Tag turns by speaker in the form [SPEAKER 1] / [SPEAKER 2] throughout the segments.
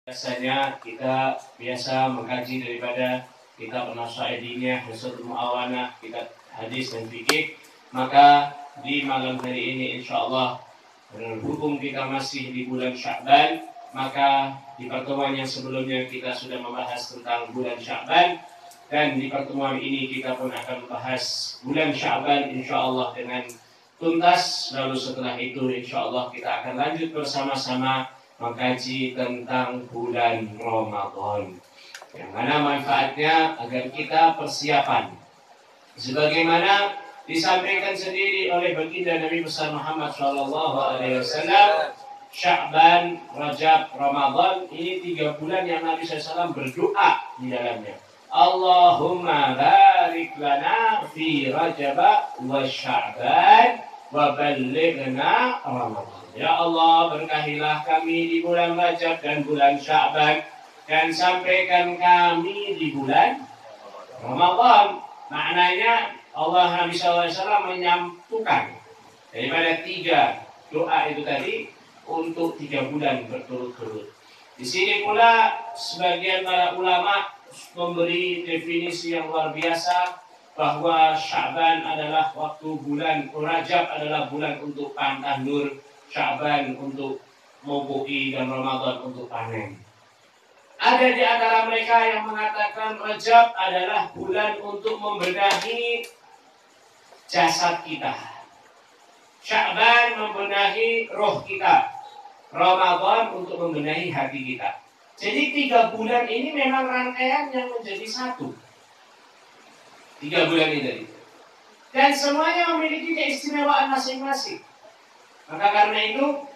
[SPEAKER 1] Biasanya kita biasa mengkaji daripada kitab An-Nasaidiyah, Hisnul Mu'awanah, kitab hadis dan fikih. Maka di malam hari ini insyaallah berhubung kita masih di bulan Sya'ban, maka di pertemuan yang sebelumnya kita sudah membahas tentang bulan Sya'ban, dan di pertemuan ini kita pun akan membahas bulan Sya'ban insyaallah dengan tuntas. Lalu setelah itu insyaallah kita akan lanjut bersama-sama mengkaji tentang bulan Ramadan, yang mana manfaatnya agar kita persiapan sebagaimana disampaikan sendiri oleh baginda Nabi besar Muhammad SAW. Sya'ban, Rajab, Ramadan, ini 3 bulan yang Nabi SAW berdoa di dalamnya. Allahumma barik lana fi Rajab wa Sya'ban wa ballighna Ramadan. Ya Allah, berkahilah kami di bulan Rajab dan bulan Sya'ban, dan sampaikan kami di bulan Ramadan. Maknanya Allah Nabi SAW menyatukan daripada 3 doa itu tadi untuk 3 bulan berturut-turut. Di sini pula sebagian para ulama memberi definisi yang luar biasa bahwa Sya'ban adalah waktu bulan, Rajab adalah bulan untuk pantah nur, Sya'ban untuk mubu'i, dan Ramadan untuk panen. Ada di antara mereka yang mengatakan Rajab adalah bulan untuk membenahi jasad kita, Sya'ban membenahi roh kita, Ramadan untuk membenahi hati kita. Jadi 3 bulan ini memang rangkaian yang menjadi satu. 3 bulan ini tadi. Dan semuanya memiliki keistimewaan masing-masing. Maka karena itu,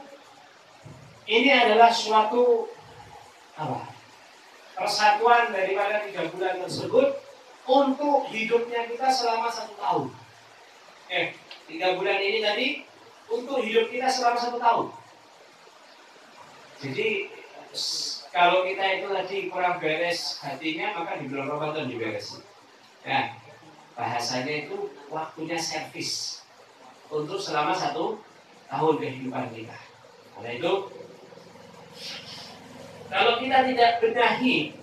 [SPEAKER 1] ini adalah suatu persatuan daripada 3 bulan tersebut untuk hidupnya kita selama 1 tahun. 3 bulan ini tadi untuk hidup kita selama 1 tahun. Jadi kalau kita itu tadi kurang beres hatinya, maka di bulan Ramadan diberesin. Nah, bahasanya itu waktunya servis untuk selama 1 tahun kehidupan kita. Karena itu, kalau kita tidak benahi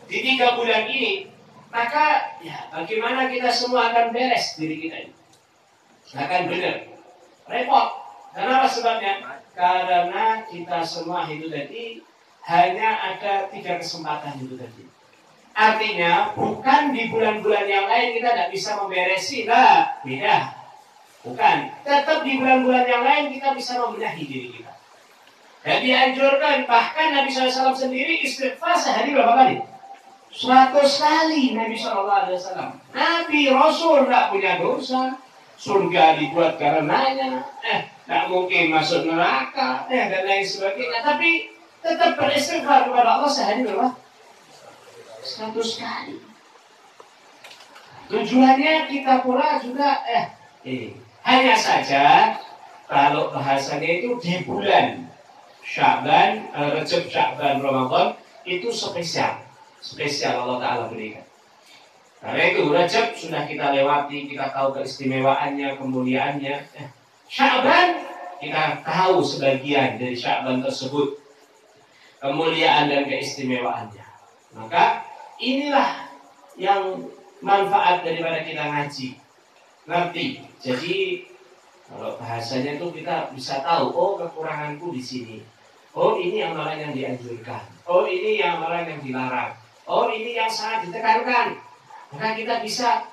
[SPEAKER 1] di 3 bulan ini, maka ya bagaimana kita semua akan beres diri kita ini? Akan benar. Repot. Kenapa sebabnya? Karena kita semua itu tadi hanya ada 3 kesempatan itu tadi. Artinya bukan di bulan-bulan yang lain kita tidak bisa memberesi, lah, beda. Bukan. Tetap di bulan-bulan yang lain kita bisa membenahi diri kita. Dan dianjurkan, bahkan Nabi SAW sendiri istighfar sehari berapa kali? 100 kali Nabi SAW. Nabi Rasul tidak punya dosa, surga dibuat karenanya, tidak mungkin masuk neraka, dan lain sebagainya. Tapi tetap beristighfar kepada Allah sehari berapa? 100 kali. Tujuannya kita pula juga hanya saja kalau bahasanya itu di bulan Sya'ban, Rajab, Sya'ban, Ramadan itu spesial Allah Ta'ala berikan. Karena itu Rajab sudah kita lewati, kita tahu keistimewaannya, kemuliaannya. Sya'ban kita tahu sebagian dari Sya'ban tersebut, kemuliaan dan keistimewaannya. Maka inilah yang manfaat daripada kita ngaji, ngerti. Jadi kalau bahasanya itu kita bisa tahu, oh kekuranganku di sini, oh ini amalan yang dianjurkan, oh ini amalan yang dilarang, oh ini yang sangat ditekankan. Maka kita bisa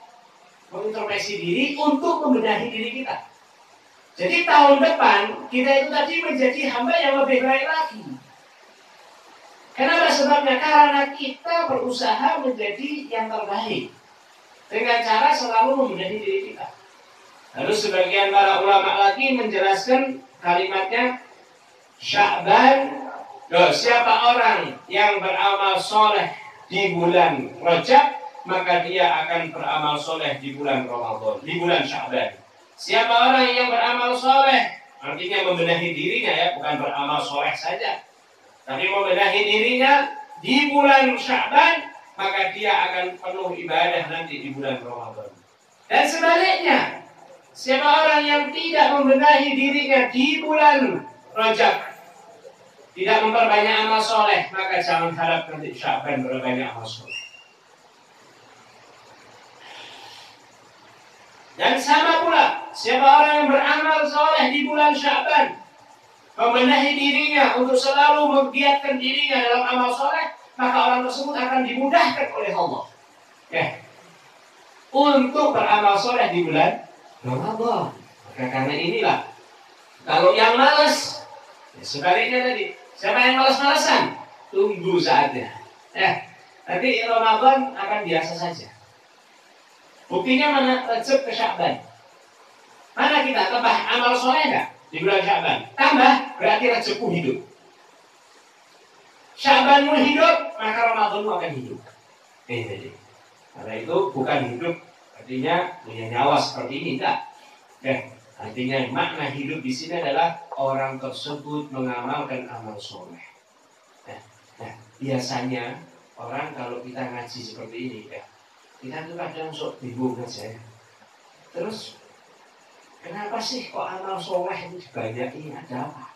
[SPEAKER 1] mengintrospeksi diri untuk membenahi diri kita. Jadi tahun depan kita itu tadi menjadi hamba yang lebih baik lagi. Kenapa sebabnya? Karena kita berusaha menjadi yang terbaik dengan cara selalu membenahi diri kita. Lalu sebagian para ulama lagi menjelaskan kalimatnya Sya'ban. Siapa orang yang beramal soleh di bulan Rajab, maka dia akan beramal soleh di bulan Ramadan, di bulan Sya'ban. Siapa orang yang beramal soleh, artinya membenahi dirinya, ya, bukan beramal soleh saja, tapi membenahi dirinya di bulan Sya'ban, maka dia akan penuh ibadah nanti di bulan Ramadan. Dan sebaliknya, siapa orang yang tidak membenahi dirinya di bulan Rajab, tidak memperbanyak amal soleh, maka jangan harap nanti Sya'ban berbanyak amal soleh. Dan sama pula, siapa orang yang beramal soleh di bulan Sya'ban, membenahi dirinya untuk selalu menggiatkan dirinya dalam amal soleh, maka orang tersebut akan dimudahkan oleh Allah. Ya, untuk beramal soleh di bulan Ramadan. Maka karena inilah, kalau yang malas, ya sebaliknya tadi, siapa yang malas-malasan, tunggu saatnya. Nanti Ramadan akan biasa saja. Buktinya mana? Rejab ke Sya'ban. Mana kita tambah amal soleh enggak di bulan Sya'ban? Tambah, berarti Rejabku hidup. Sya'banmu hidup, maka Ramadanmu akan hidup. Jadi, karena itu bukan hidup artinya punya nyawa seperti ini, enggak. Artinya makna hidup di sini adalah orang tersebut mengamalkan amal soleh. Biasanya orang kalau kita ngaji seperti ini, kita tuh kadang sok bingung aja. Terus kenapa sih kok amal soleh itu banyak ini, ada apa?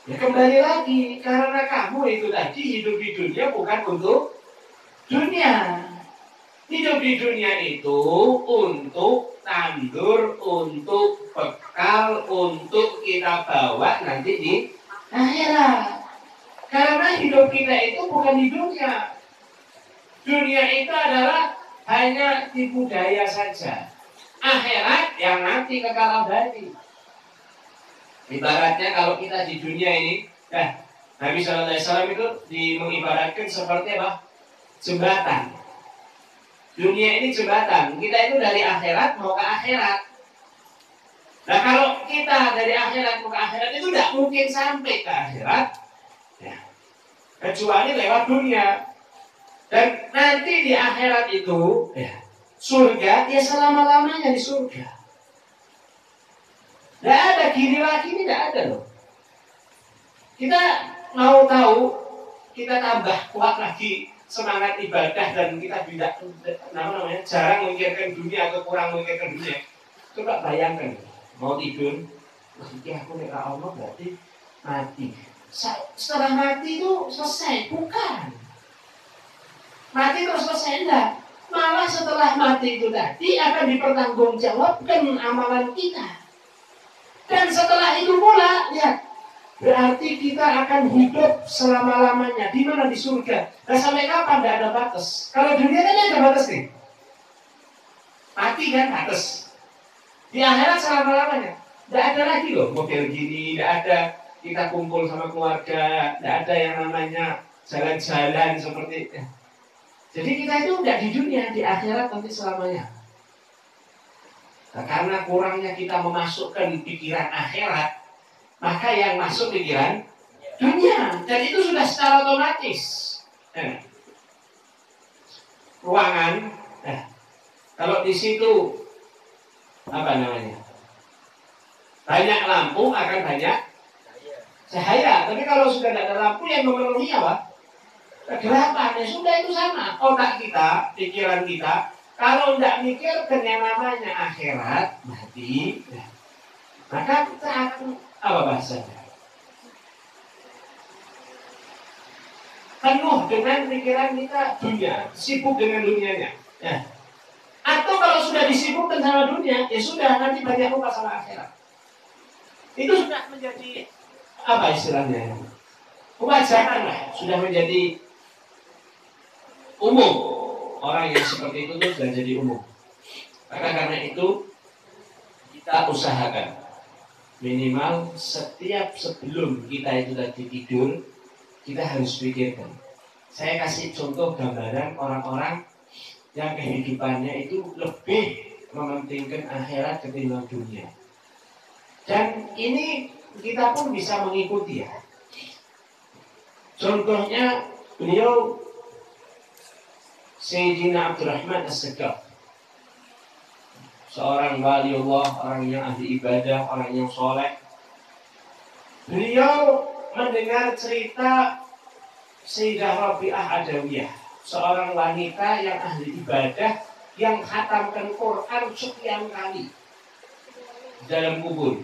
[SPEAKER 1] Ya kembali lagi, karena kamu itu tadi hidup di dunia bukan untuk dunia. Hidup di dunia itu untuk tandur, untuk bekal, untuk kita bawa nanti di akhirat. Karena hidup kita itu bukan di dunia. Dunia itu adalah hanya tipu daya saja. Akhirat yang nanti kekal abadi. Ibaratnya kalau kita di dunia ini, Nabi SAW itu mengibaratkan seperti apa? Jembatan. Dunia ini jembatan. Kita itu dari akhirat mau ke akhirat. Nah kalau kita dari akhirat mau ke akhirat itu tidak mungkin sampai ke akhirat, kecuali lewat dunia. Dan nanti di akhirat itu, surga, ya selama-lamanya di surga. Tidak ada kiri lagi, tidak ada loh. Kita mau tahu, kita tambah kuat lagi semangat ibadah dan kita tidak jarang memikirkan dunia atau kurang memikirkan dunia. Coba bayangkan, mau tidur, aku nek Allah berarti mati. Setelah mati itu selesai, bukan. Mati terus selesai, enggak. Malah setelah mati itu tadi akan dipertanggungjawabkan amalan kita. Dan setelah itu pula, berarti kita akan hidup selama-lamanya. Di mana? Di surga. Nah sampai kapan? Tidak ada batas. Kalau dunia kan ada batas nih. Mati kan batas. Di akhirat selama-lamanya. Tidak ada lagi loh model gini. Tidak ada kita kumpul sama keluarga. Tidak ada yang namanya jalan-jalan seperti. Jadi kita itu tidak di dunia. Di akhirat nanti selamanya. Nah, karena kurangnya kita memasukkan pikiran akhirat, maka yang masuk pikiran dunia. Dan itu sudah secara otomatis. Ruangan, kalau di situ apa namanya? Banyak lampu akan banyak cahaya. Tapi kalau sudah tidak ada lampu yang memenuhi apa? Kegelapan. Ya sudah itu sama. Otak kita, pikiran kita, kalau tidak mikirkan yang namanya akhirat, mati, maka kita akan apa bahasanya? Penuh dengan pikiran kita dunia, sibuk dengan dunianya. Atau kalau sudah disibukkan sama dunia, ya sudah nanti banyak lupa sama akhirat. Itu sudah menjadi apa istilahnya? Kewajaran lah, sudah menjadi umum. Orang yang seperti itu sudah jadi umum. Maka karena itu kita usahakan minimal setiap sebelum kita itu tadi tidur, kita harus pikirkan. Saya kasih contoh gambaran orang-orang yang kehidupannya itu lebih mementingkan akhirat ketimbang dunia. Dan ini kita pun bisa mengikuti ya. Contohnya beliau Sayyidina Abdurrahman As-Sakaf, seorang wali Allah, orang yang ahli ibadah, orang yang soleh. Beliau mendengar cerita Sayyidah Rabi'ah Adawiyah, seorang wanita yang ahli ibadah yang khatamkan Quran sekian kali dalam kubur.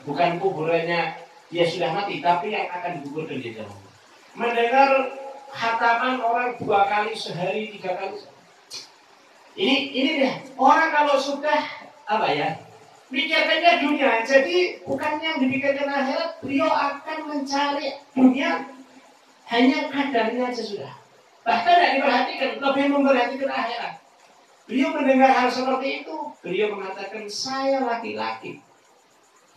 [SPEAKER 1] Bukan kuburannya dia sudah mati, tapi yang akan dikuburkan di dalam. Mendengar khataman orang 2 kali sehari, 3 kali. Ini deh, orang kalau sudah apa ya, pikirkannya dunia, jadi bukannya yang dipikirkan akhirat, beliau akan mencari dunia hanya kadarnya aja sudah. Bahkan tidak diperhatikan, lebih memperhatikan akhirat. Beliau mendengar hal seperti itu, beliau mengatakan, saya laki-laki,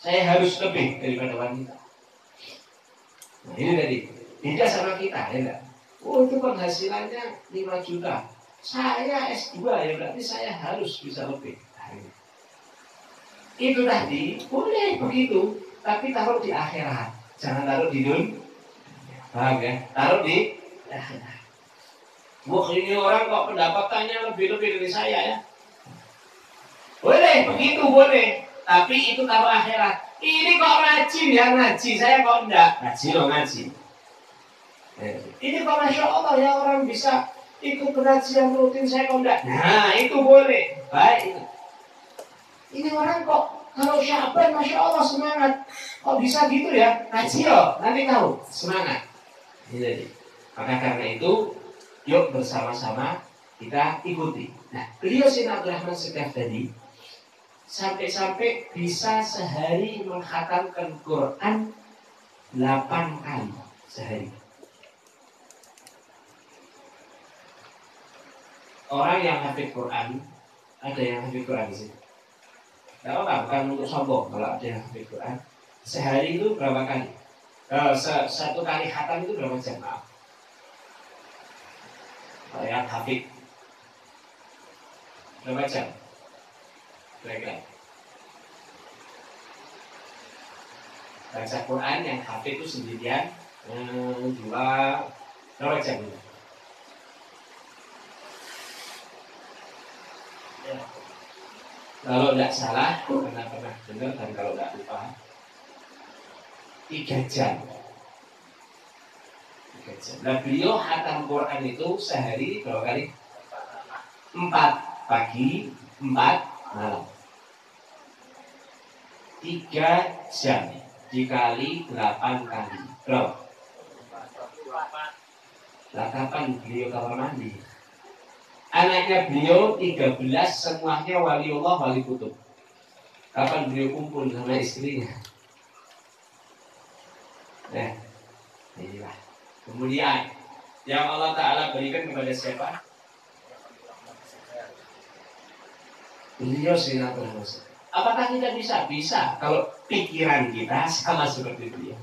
[SPEAKER 1] saya harus lebih daripada wanita. Nah ini tadi, beda sama kita, ya enggak? Oh itu penghasilannya 5 juta, saya S2 ya berarti saya harus bisa lebih. Nah, itu tadi, boleh begitu, tapi taruh di akhirat, jangan taruh di dunia. Paham ya? Taruh di akhirat. Wah ini orang kok pendapatannya lebih-lebih dari saya ya. Boleh, begitu boleh. Tapi itu taruh akhirat. Ini kok rajin ya ngaji, saya kok enggak. Ngaji loh ngaji. Ini kok Masya Allah ya orang bisa ikut pengajian rutin, saya kok enggak. Nah itu boleh. Baik. Ini orang kok kalau Syaban Masya Allah semangat. Kok bisa gitu ya? Ngaji loh, nanti tahu. Semangat. Jadi, maka karena itu yuk bersama-sama kita ikuti. Nah, beliau Sayyidina Abdurrahman Segaf tadi sampai-sampai bisa sehari menghatamkan Quran 8 kali sehari. Orang yang hafid Quran, ada yang hafid Quran di sini. Tidak apa-apa, bukan untuk sombong kalau ada yang hafid Quran. Sehari itu berapa kali? Satu kali khatam itu berapa jam? Maaf. Yang hafid berapa jam? Kira-kira baca Quran yang hafid itu sendirian 2 berapa jam itu? Ya. Kalau tidak salah, karena pernah dengar dan kalau tidak lupa 3 jam. Nah beliau khatam Quran itu sehari berapa kali? 4 pagi, 4 malam. 3 jam dikali 8 kali. Berapa? Lah kapan beliau kamar mandi? Anaknya beliau 13 semuanya waliullah wali kutub. Kapan beliau kumpul sama istrinya? Nah, inilah. Kemudian yang Allah Ta'ala berikan kepada siapa? Beliau Sayyidina Abdurrahman. Apakah kita bisa? Bisa. Kalau pikiran kita sama seperti beliau.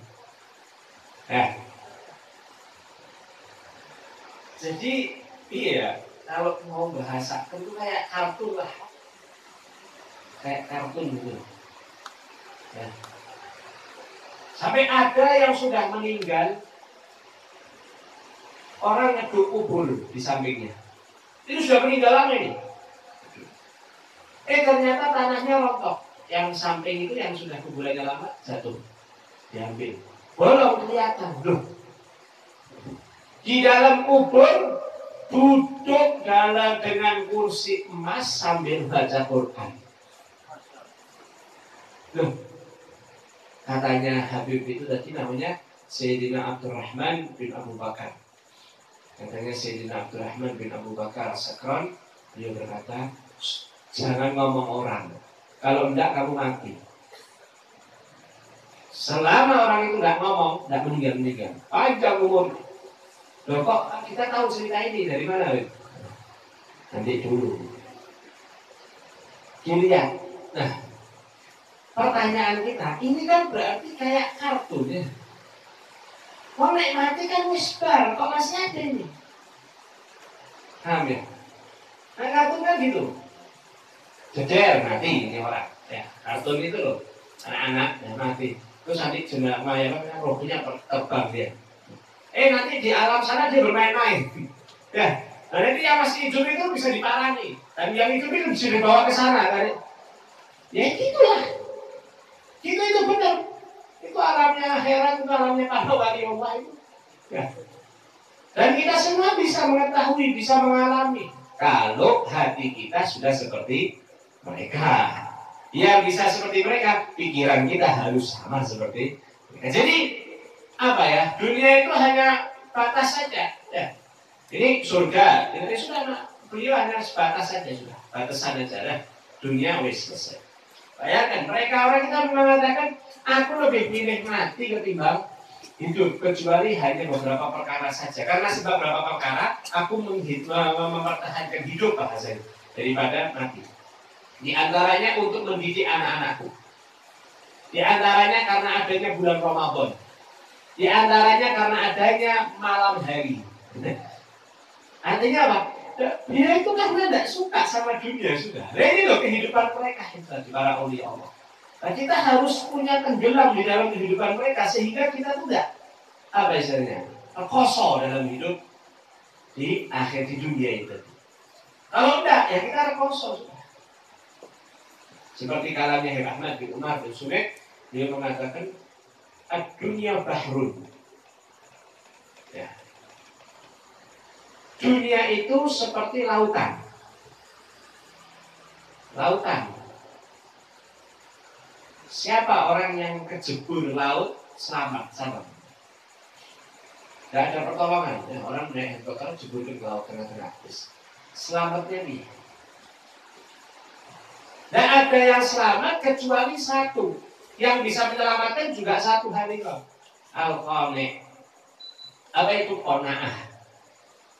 [SPEAKER 1] Jadi iya, kalau mau bahasa itu kayak kartun lah. Kayak kartun gitu. Ya. Sampai ada yang sudah meninggal, orang ngeduk kubur di sampingnya. Itu sudah meninggal lama ini. Ternyata tanahnya rontok. Yang samping itu yang sudah kuburannya lama jatuh, diambil. Bolong kelihatan. Loh. Di dalam kubur duduk dengan kursi emas sambil baca Quran. Loh. Katanya Habib itu tadi namanya Sayyidina Abdurrahman bin Abu Bakar. Katanya Sayyidina Abdurrahman bin Abu Bakar Sakron, dia berkata, jangan ngomong orang, kalau enggak kamu mati. Selama orang itu enggak ngomong, enggak meninggal, panjang umur. Loh kok kita tahu cerita ini dari mana? Nanti dulu. Dilihat. Nah, pertanyaan kita, ini kan berarti kayak kartun ya. Mau naik mati kan wisbar, kok masih ada ini? Paham ya? Nah kartun kan gitu. Jeder mati ini orang. Ya, kartun itu loh. Anak-anak yang mati. Terus nanti jenazah ya kan rohnya terbang dia. Nanti di alam sana dia bermain-main. Ya, nah nanti yang masih hidup itu bisa diparani. Dan yang hidup itu bisa dibawa ke sana kan. Ya itulah. Itu benar. Itu alamnya akhirat, itu alamnya para wali Allah itu. Ya. Dan kita semua bisa mengetahui, bisa mengalami. Kalau hati kita sudah seperti mereka. Yang bisa seperti mereka, pikiran kita harus sama seperti Nah, jadi apa ya? Dunia itu hanya batas saja. Ya. Ini surga, ini sudah beliau hanya sebatas saja sudah, batasan saja. Nah, dunia wis selesai. Bayangkan mereka orang kita mengatakan aku lebih pilih mati ketimbang hidup kecuali hanya beberapa perkara saja. Karena sebab beberapa perkara aku mempertahankan hidup bahasanya daripada mati. Di antaranya untuk mendidik anak-anakku. Di antaranya karena adanya bulan Ramadan. Di antaranya karena adanya malam hari. Artinya apa? Dia itu karena tidak suka sama dunia sudah. Nah ini loh kehidupan mereka itu para aulia Allah. Nah kita harus punya tenggelam di dalam kehidupan mereka sehingga kita tidak apa istilahnya kosong dalam hidup di akhir di dunia itu. Kalau enggak ya kita kosong sudah. Seperti kalamnya Habib Ahmad bin Umar bin Sumek, dia mengatakan dunia bahrun. Ya. Dunia itu seperti lautan. Lautan. Siapa orang yang kejebur laut selamat. Tidak ada pertolongan. Ya, orang naik helikopter jebur ke laut tengah-tengah. Selamatnya dia. Dan ada yang selamat kecuali satu. Yang bisa menyelamatkan juga satu hari loh. Al-Qani. Apa itu qanaah?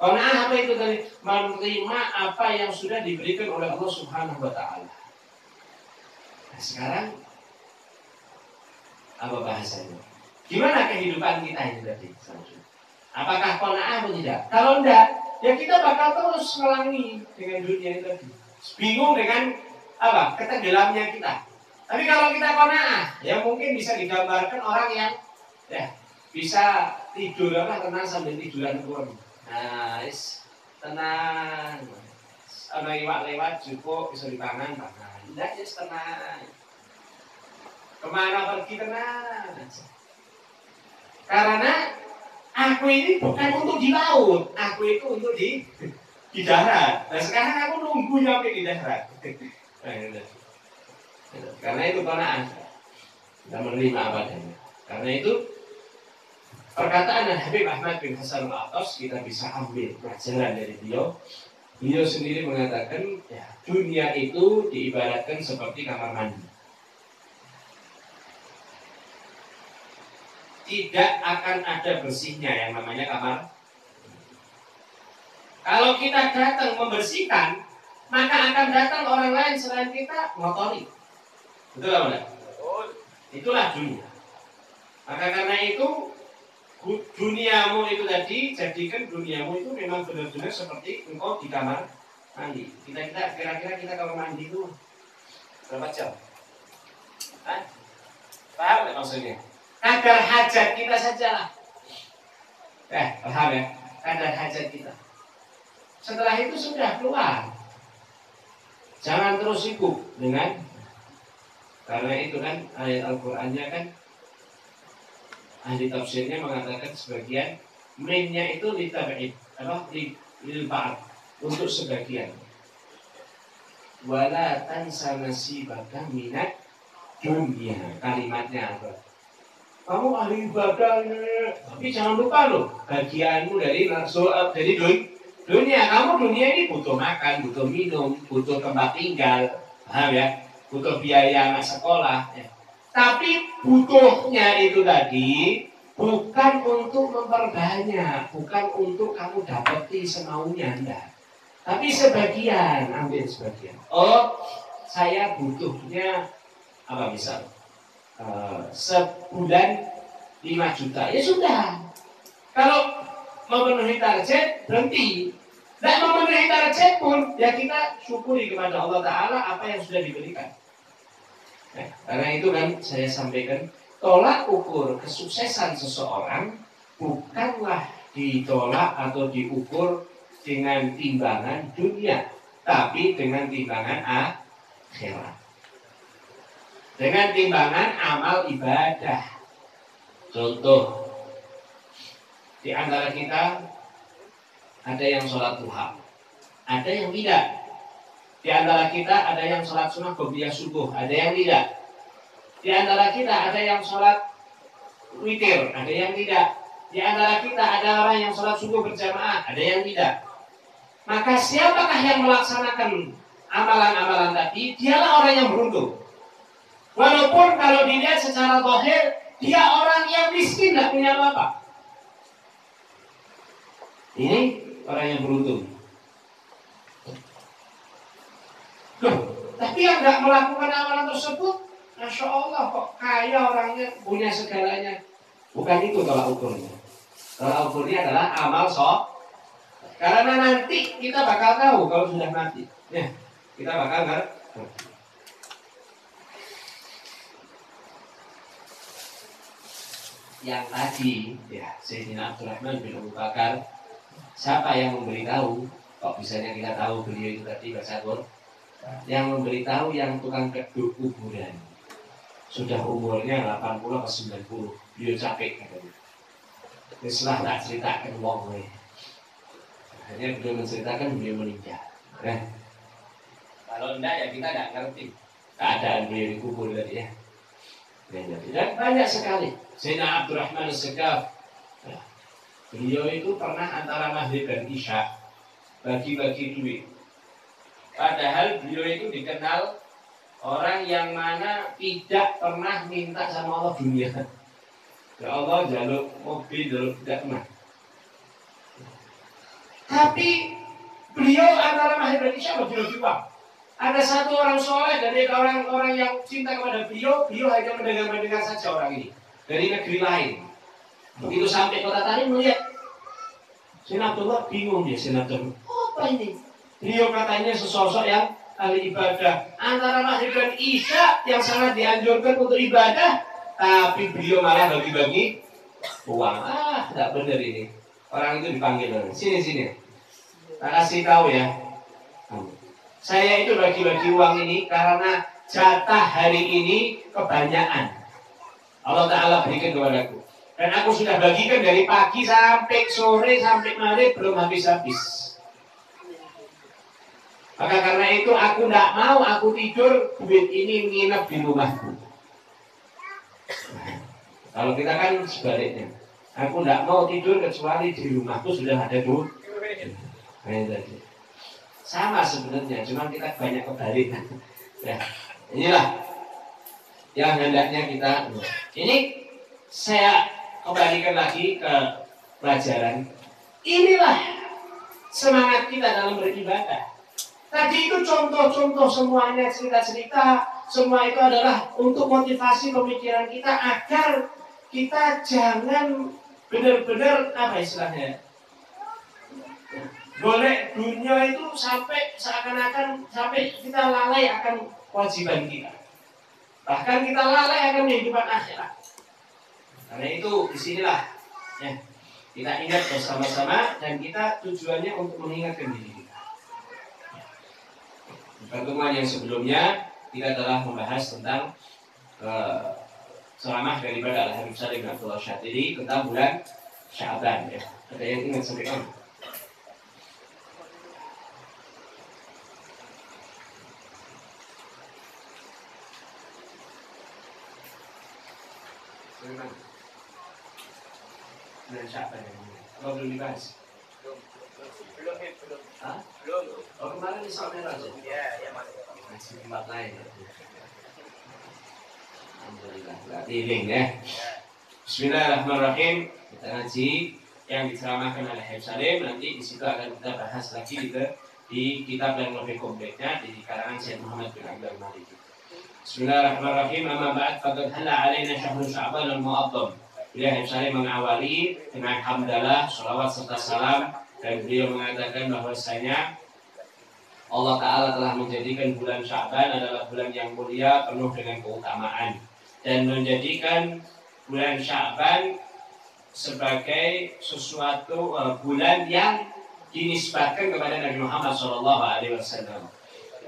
[SPEAKER 1] Qanaah apa itu tadi? Menerima apa yang sudah diberikan oleh Allah Subhanahu wa taala. Nah, sekarang apa bahasanya? Gimana kehidupan kita ini tadi? Apakah qanaah atau tidak? Kalau enggak, ya kita bakal terus ngelangi dengan dunia ini tadi. Bingung dengan apa? Ketenggelamnya kita. Tapi kalau kita qanaah, ya mungkin bisa digambarkan orang yang ya bisa tidur tenang sambil tiduran kurang. Nah, tenang. Ana iwak lewat cukup bisa dipangan. Tidak ya tenang. Kemana pergi tenang. Karena aku ini bukan untuk di laut, aku itu untuk di darat. Nah sekarang aku nunggu nyampe di darat. Karena itu qanaah. Kita menerima apa adanya. Karena itu perkataan Habib Ahmad bin Hasan al-Attas kita bisa ambil pelajaran dari beliau. Beliau sendiri mengatakan ya, dunia itu diibaratkan seperti kamar mandi. Tidak akan ada bersihnya yang namanya kamar. Kalau kita datang membersihkan, maka akan datang orang lain selain kita ngotori. Betul apa enggak? Itulah dunia. Maka karena itu duniamu itu tadi, jadikan duniamu itu memang benar-benar seperti engkau di kamar mandi. Kira-kira kita kalau mandi itu berapa jam? Hah? Paham nggak maksudnya? Kadar hajat kita sajalah. Paham ya? Kadar hajat kita. Setelah itu sudah keluar. Jangan terus sibuk dengan, karena itu kan ayat Al-Qur'annya kan ahli tafsirnya mengatakan sebagian minnya itu litab'id lil ba'd untuk sebagian. Wala tansa nasibaka minat dunia. Kalimatnya apa? Kamu ahli ibadah, tapi jangan lupa loh bagianmu dari dunia. Kamu dunia ini butuh makan, butuh minum, butuh tempat tinggal, paham ya? Butuh biaya anak sekolah. Ya. Tapi butuhnya itu tadi bukan untuk memperbanyak, bukan untuk kamu dapati semaunya, enggak. Tapi sebagian, ambil sebagian. Oh, saya butuhnya apa misal? Sebulan 5 juta. Ya sudah. Kalau memenuhi target, berhenti. Tidak memenuhi target pun, ya kita syukuri kepada Allah Ta'ala apa yang sudah diberikan. Nah, karena itu kan saya sampaikan, tolak ukur kesuksesan seseorang bukanlah ditolak atau diukur dengan timbangan dunia, tapi dengan timbangan akhirat. Dengan timbangan amal ibadah. Contoh, di antara kita ada yang sholat duha, ada yang tidak. Di antara kita ada yang sholat sunnah qobliyah subuh, ada yang tidak. Di antara kita ada yang sholat witir, ada yang tidak. Di antara kita ada orang yang sholat subuh berjamaah, ada yang tidak. Maka siapakah yang melaksanakan amalan-amalan tadi? Dialah orang yang beruntung. Walaupun kalau dilihat secara zahir, dia orang yang miskin, tidak punya apa-apa. Ini orang yang beruntung. Loh, tapi yang tidak melakukan amalan tersebut, Masya Allah kok kaya orangnya, punya segalanya. Bukan itu tolak ukurnya. Tolak ukurnya adalah amal soleh. Karena nanti kita bakal tahu kalau sudah mati. Ya, kita bakal ngerti. Yang tadi, ya Sayyidina Abdurrahman bin Abu Bakar, siapa yang memberitahu? Kok bisanya kita tahu beliau itu tadi baca Quran? Yang memberitahu yang tukang keduk kuburan. Sudah umurnya 80 atau 90, beliau capek katanya. Setelah tak ceritakan wong we. Akhirnya beliau menceritakan beliau meninggal. Nah, kalau enggak ya kita tidak ngerti keadaan beliau di kubur tadi ya. Dan banyak sekali. Sayyidina Abdurrahman As-Sakaf, beliau itu pernah antara maghrib dan isya bagi-bagi duit. Padahal beliau itu dikenal orang yang mana tidak pernah minta sama Allah dunia. Ya Allah jaluk mobil, jaluk tidak pernah. Tapi beliau antara maghrib dan isya bagi-bagi uang. Ada satu orang soleh dari orang-orang yang cinta kepada beliau hanya mendengar saja orang ini dari negeri lain. Begitu sampai kota Tarim melihat Sayyidina Abdullah bingung dia, Sayyidina Abdullah, apa ini? Beliau katanya sesosok yang ahli ibadah. Antara maghrib dan isya yang sangat dianjurkan untuk ibadah, tapi beliau malah bagi-bagi uang. Tidak benar ini. Orang itu dipanggil, sini. Tak kasih tahu ya. Saya itu bagi-bagi uang ini karena jatah hari ini kebanyakan. Allah Ta'ala berikan kepadaku. Dan aku sudah bagikan dari pagi sampai sore, sampai maghrib belum habis-habis. Maka karena itu aku tidak mau aku tidur, duit ini nginep di rumahku. Kalau kita kan sebaliknya. Aku tidak mau tidur kecuali di rumahku sudah ada duit. Sama sebenarnya, cuma kita banyak kebalik. Ya, inilah yang hendaknya kita. Ini saya kembalikan lagi ke pelajaran. Inilah semangat kita dalam beribadah. Tadi itu contoh-contoh semuanya, cerita-cerita, semua itu adalah untuk motivasi pemikiran kita agar kita jangan benar-benar apa istilahnya, golek dunia itu sampai seakan-akan sampai kita lalai akan kewajiban kita. Bahkan kita lalai akan kehidupan akhirat. Karena itu disinilah ya, kita ingat bersama-sama dan kita tujuannya untuk mengingatkan diri kita. Di pertemuan yang sebelumnya kita telah membahas tentang ceramah daripada Al-Habib Salim Abdullah Syatiri tentang bulan Sya'ban ya. Ada yang ingat sampai mana? Bulan Sya'ban ini. Apa belum dibahas? Belum. Hah? Belum. Oh kemarin di Saudi aja? Iya, masih tempat lain. Alhamdulillah. Berarti link ya. Bismillahirrahmanirrahim. Kita ngaji yang diceramahkan oleh Habib Salim. Nanti di situ akan kita bahas lagi di kitab yang lebih kompletnya di karangan Syekh Muhammad bin Abdul Malik. Bismillahirrahmanirrahim. Amma ba'd faqad halla alaina syahrul Sya'ban al-mu'azzam. Beliau Habib Salim mengawali dengan hamdalah, sholawat serta salam, dan beliau mengatakan bahwasanya Allah Ta'ala telah menjadikan bulan Sya'ban adalah bulan yang mulia penuh dengan keutamaan dan menjadikan bulan Sya'ban sebagai sesuatu bulan yang dinisbatkan kepada Nabi Muhammad SAW.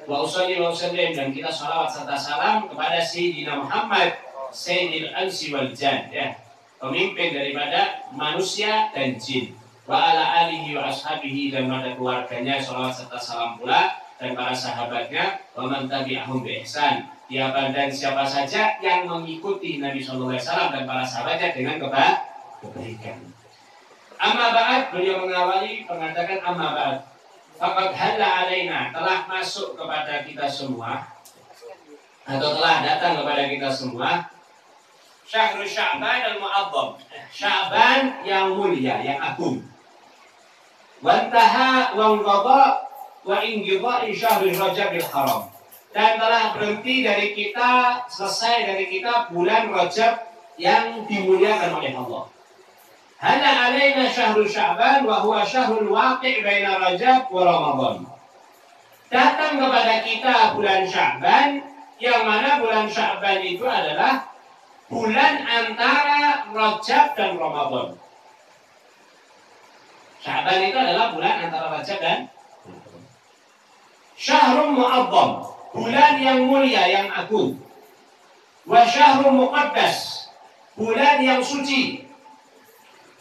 [SPEAKER 1] Wa usalli wa usallim, dan kita sholawat serta salam kepada Sayyidina Muhammad Sayyidil Ansi wal Jan ya, pemimpin daripada manusia dan jin. Wa ala alihi wa ashabihi, dan pada keluarganya sholawat serta salam pula, dan para sahabatnya, wa man tabi'ahum bi ihsan. Dan siapa saja yang mengikuti Nabi sallallahu alaihi wasallam dan para sahabatnya dengan kebaikan. Amma ba'd, beliau mengawali mengatakan amma ba'd. Faqad halla alaina, telah masuk kepada kita semua atau telah datang kepada kita semua Syahrul Sya'ban al-Mu'azzam, Sya'ban yang mulia, yang agung. Wantaha wa inqadha wa inqidha'i Syahrul Rajabil Haram. Dan telah berhenti dari kita, selesai dari kita bulan Rajab yang dimuliakan oleh Allah. Hana alaina Syahrul Sya'ban wa huwa syahrul waqi' baina Rajab wa Ramadan. Datang kepada kita bulan Sya'ban, yang mana bulan Sya'ban itu adalah bulan antara Rajab dan Ramadan. Sya'ban itu adalah bulan antara Rajab dan Syahrul Mu'azzam, bulan yang mulia, yang agung. Wa syahrul muqaddas, bulan yang suci.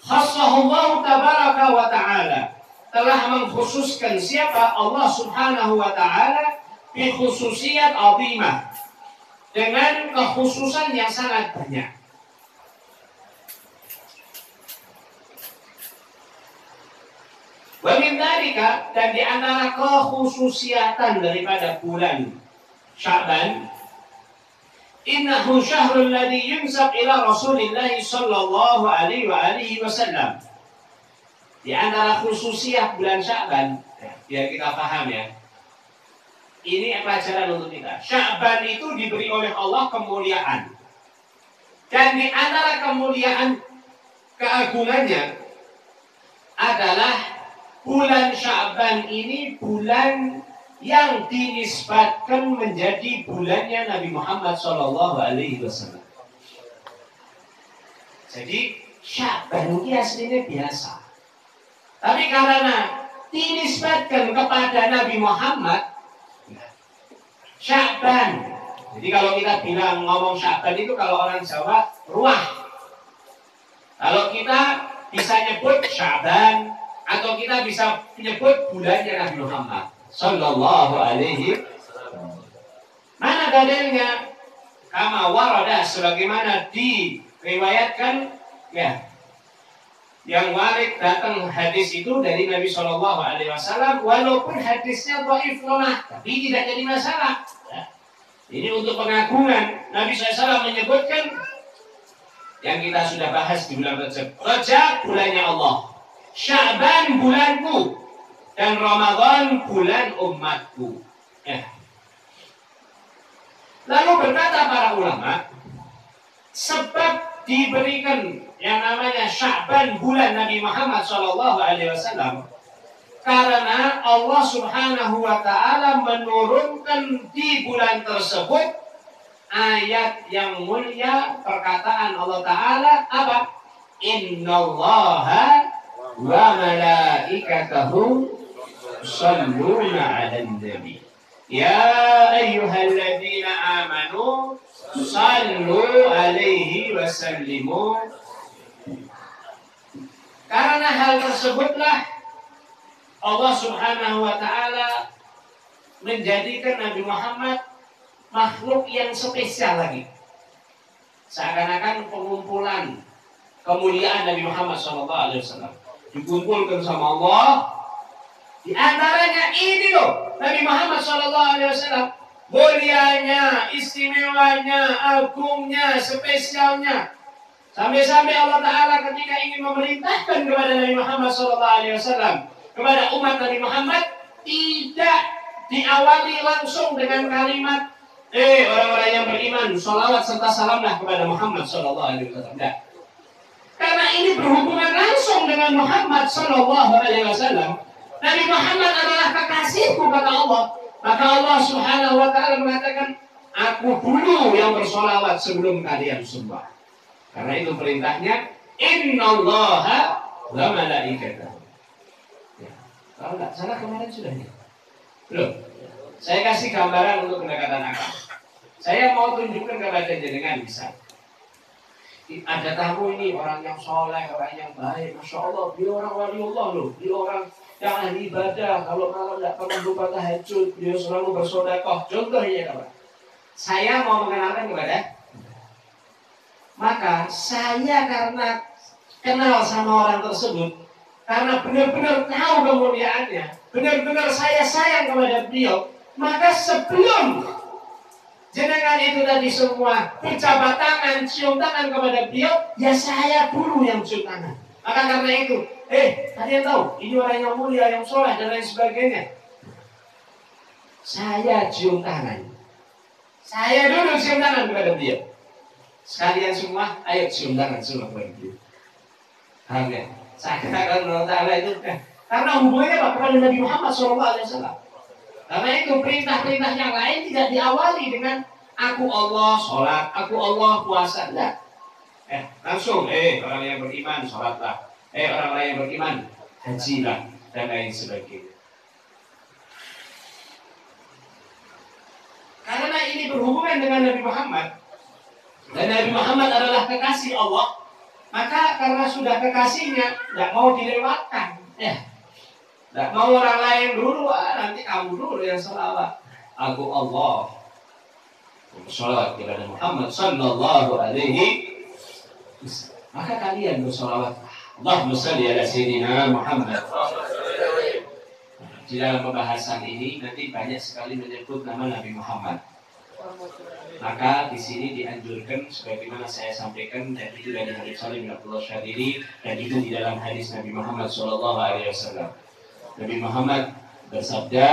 [SPEAKER 1] Khassahullahu tabaraka wa ta'ala, telah mengkhususkan siapa? Allah subhanahu wa ta'ala bi khususiyat azimah, dengan kekhususan yang sangat banyak. Wa min dzalika, dan di antara kekhususiatan daripada bulan Sya'ban, innahu syahrul ladzi yunsab ila Rasulillah sallallahu alaihi wa alihi wasallam. Di antara khususiat bulan Sya'ban, biar kita paham ya. Ini pelajaran untuk kita. Sya'ban itu diberi oleh Allah kemuliaan. Dan di antara kemuliaan keagungannya adalah bulan Sya'ban ini bulan yang dinisbatkan menjadi bulannya Nabi Muhammad SAW. Jadi Sya'ban ini aslinya biasa, tapi karena dinisbatkan kepada Nabi Muhammad, Sya'ban. Jadi kalau kita bilang ngomong Sya'ban itu kalau orang Jawa ruah. Kalau kita bisa nyebut Sya'ban, atau kita bisa menyebut bulannya Nabi Muhammad sallallahu alaihi wasallam. Mana dalilnya? Kama warada, sebagaimana diriwayatkan ya. Yang warid datang hadis itu dari Nabi sallallahu alaihi wasallam, walaupun hadisnya dhaif lemah, tapi tidak jadi masalah. Ya. Ini untuk pengagungan. Nabi SAW menyebutkan yang kita sudah bahas di bulan Rajab. Rajab bulannya Allah, Sya'ban bulanku, dan Ramadan bulan umatku. Ya. Lalu berkata para ulama, sebab diberikan yang namanya Sya'ban bulan Nabi Muhammad SAW karena Allah Subhanahu wa ta'ala menurunkan di bulan tersebut ayat yang mulia, perkataan Allah Ta'ala apa? Innallaha wa malaikatahu yusalluna 'alan nabi ya ayyuhalladzina amanu sallu 'alaihi wa sallimu. Karena hal tersebutlah Allah Subhanahu wa ta'ala menjadikan Nabi Muhammad makhluk yang spesial lagi. Seakan-akan pengumpulan kemuliaan Nabi Muhammad SAW dikumpulkan sama Allah. Di antaranya ini loh, Nabi Muhammad SAW, mulianya, istimewanya, agungnya, spesialnya. Sampai-sampai Allah Ta'ala ketika ingin memerintahkan kepada Nabi Muhammad SAW, kepada umat Nabi Muhammad, tidak diawali langsung dengan kalimat orang-orang yang beriman, sholawat serta salamlah kepada Muhammad SAW. Tidak. Karena ini berhubungan langsung dengan Muhammad SAW. Nabi Muhammad adalah kekasihku kata Allah. Maka Allah Subhanahu wa ta'ala mengatakan, aku dulu yang bersolawat sebelum kalian semua. Karena itu perintahnya, innallaha wa malaikatahu. Ya. Kalau nggak salah kemarin sudah ya. Belum. Saya kasih gambaran untuk pendekatan akal. Saya mau tunjukkan kepada jenengan bisa. ada tamu ini orang yang soleh, orang yang baik, masya Allah, dia orang waliullah loh, dia orang yang ahli ibadah. Kalau malam tidak pernah lupa tahajud, dia selalu bersedekah. Contohnya kawan, saya mau mengenalkan kepada, maka saya karena kenal sama orang tersebut, karena benar-benar tahu kemuliaannya, benar-benar saya sayang kepada beliau, maka sebelum jenengan itu tadi semua berjabat tangan, cium tangan kepada beliau, ya saya dulu yang cium tangan. Maka karena itu, kalian tahu, ini orang yang mulia, yang soleh dan lain sebagainya. Saya cium tangan. Saya dulu cium tangan kepada beliau. Sekalian semua, ayo cium tangan semua kepada beliau. Paham ya? Saya katakan Allah Ta'ala itu, karena hubungannya kepada Nabi Muhammad SAW. Karena itu perintah-perintah yang lain tidak diawali dengan aku Allah sholat, aku Allah puasa. Tidak. Langsung orang yang beriman sholatlah, orang lain yang beriman hajilah, dan lain sebagainya. Karena ini berhubungan dengan Nabi Muhammad, dan Nabi Muhammad adalah kekasih Allah, maka karena sudah kekasihnya tidak mau dilewatkan. Tidak mau orang lain dulu, nanti kamu dulu yang sholawat. Aku Allah sholawat kepada Muhammad sallallahu alaihi wasallam. Maka kalian bersolawat, Allahumma shalli ala sayyidina Muhammad. Di dalam pembahasan ini nanti banyak sekali menyebut nama Nabi Muhammad. Maka di sini dianjurkan sebagaimana saya sampaikan, dan itu dari hadis Salim bin Abdullah Syadili, dan itu di dalam hadis Nabi Muhammad sallallahu alaihi wasallam. Nabi Muhammad bersabda,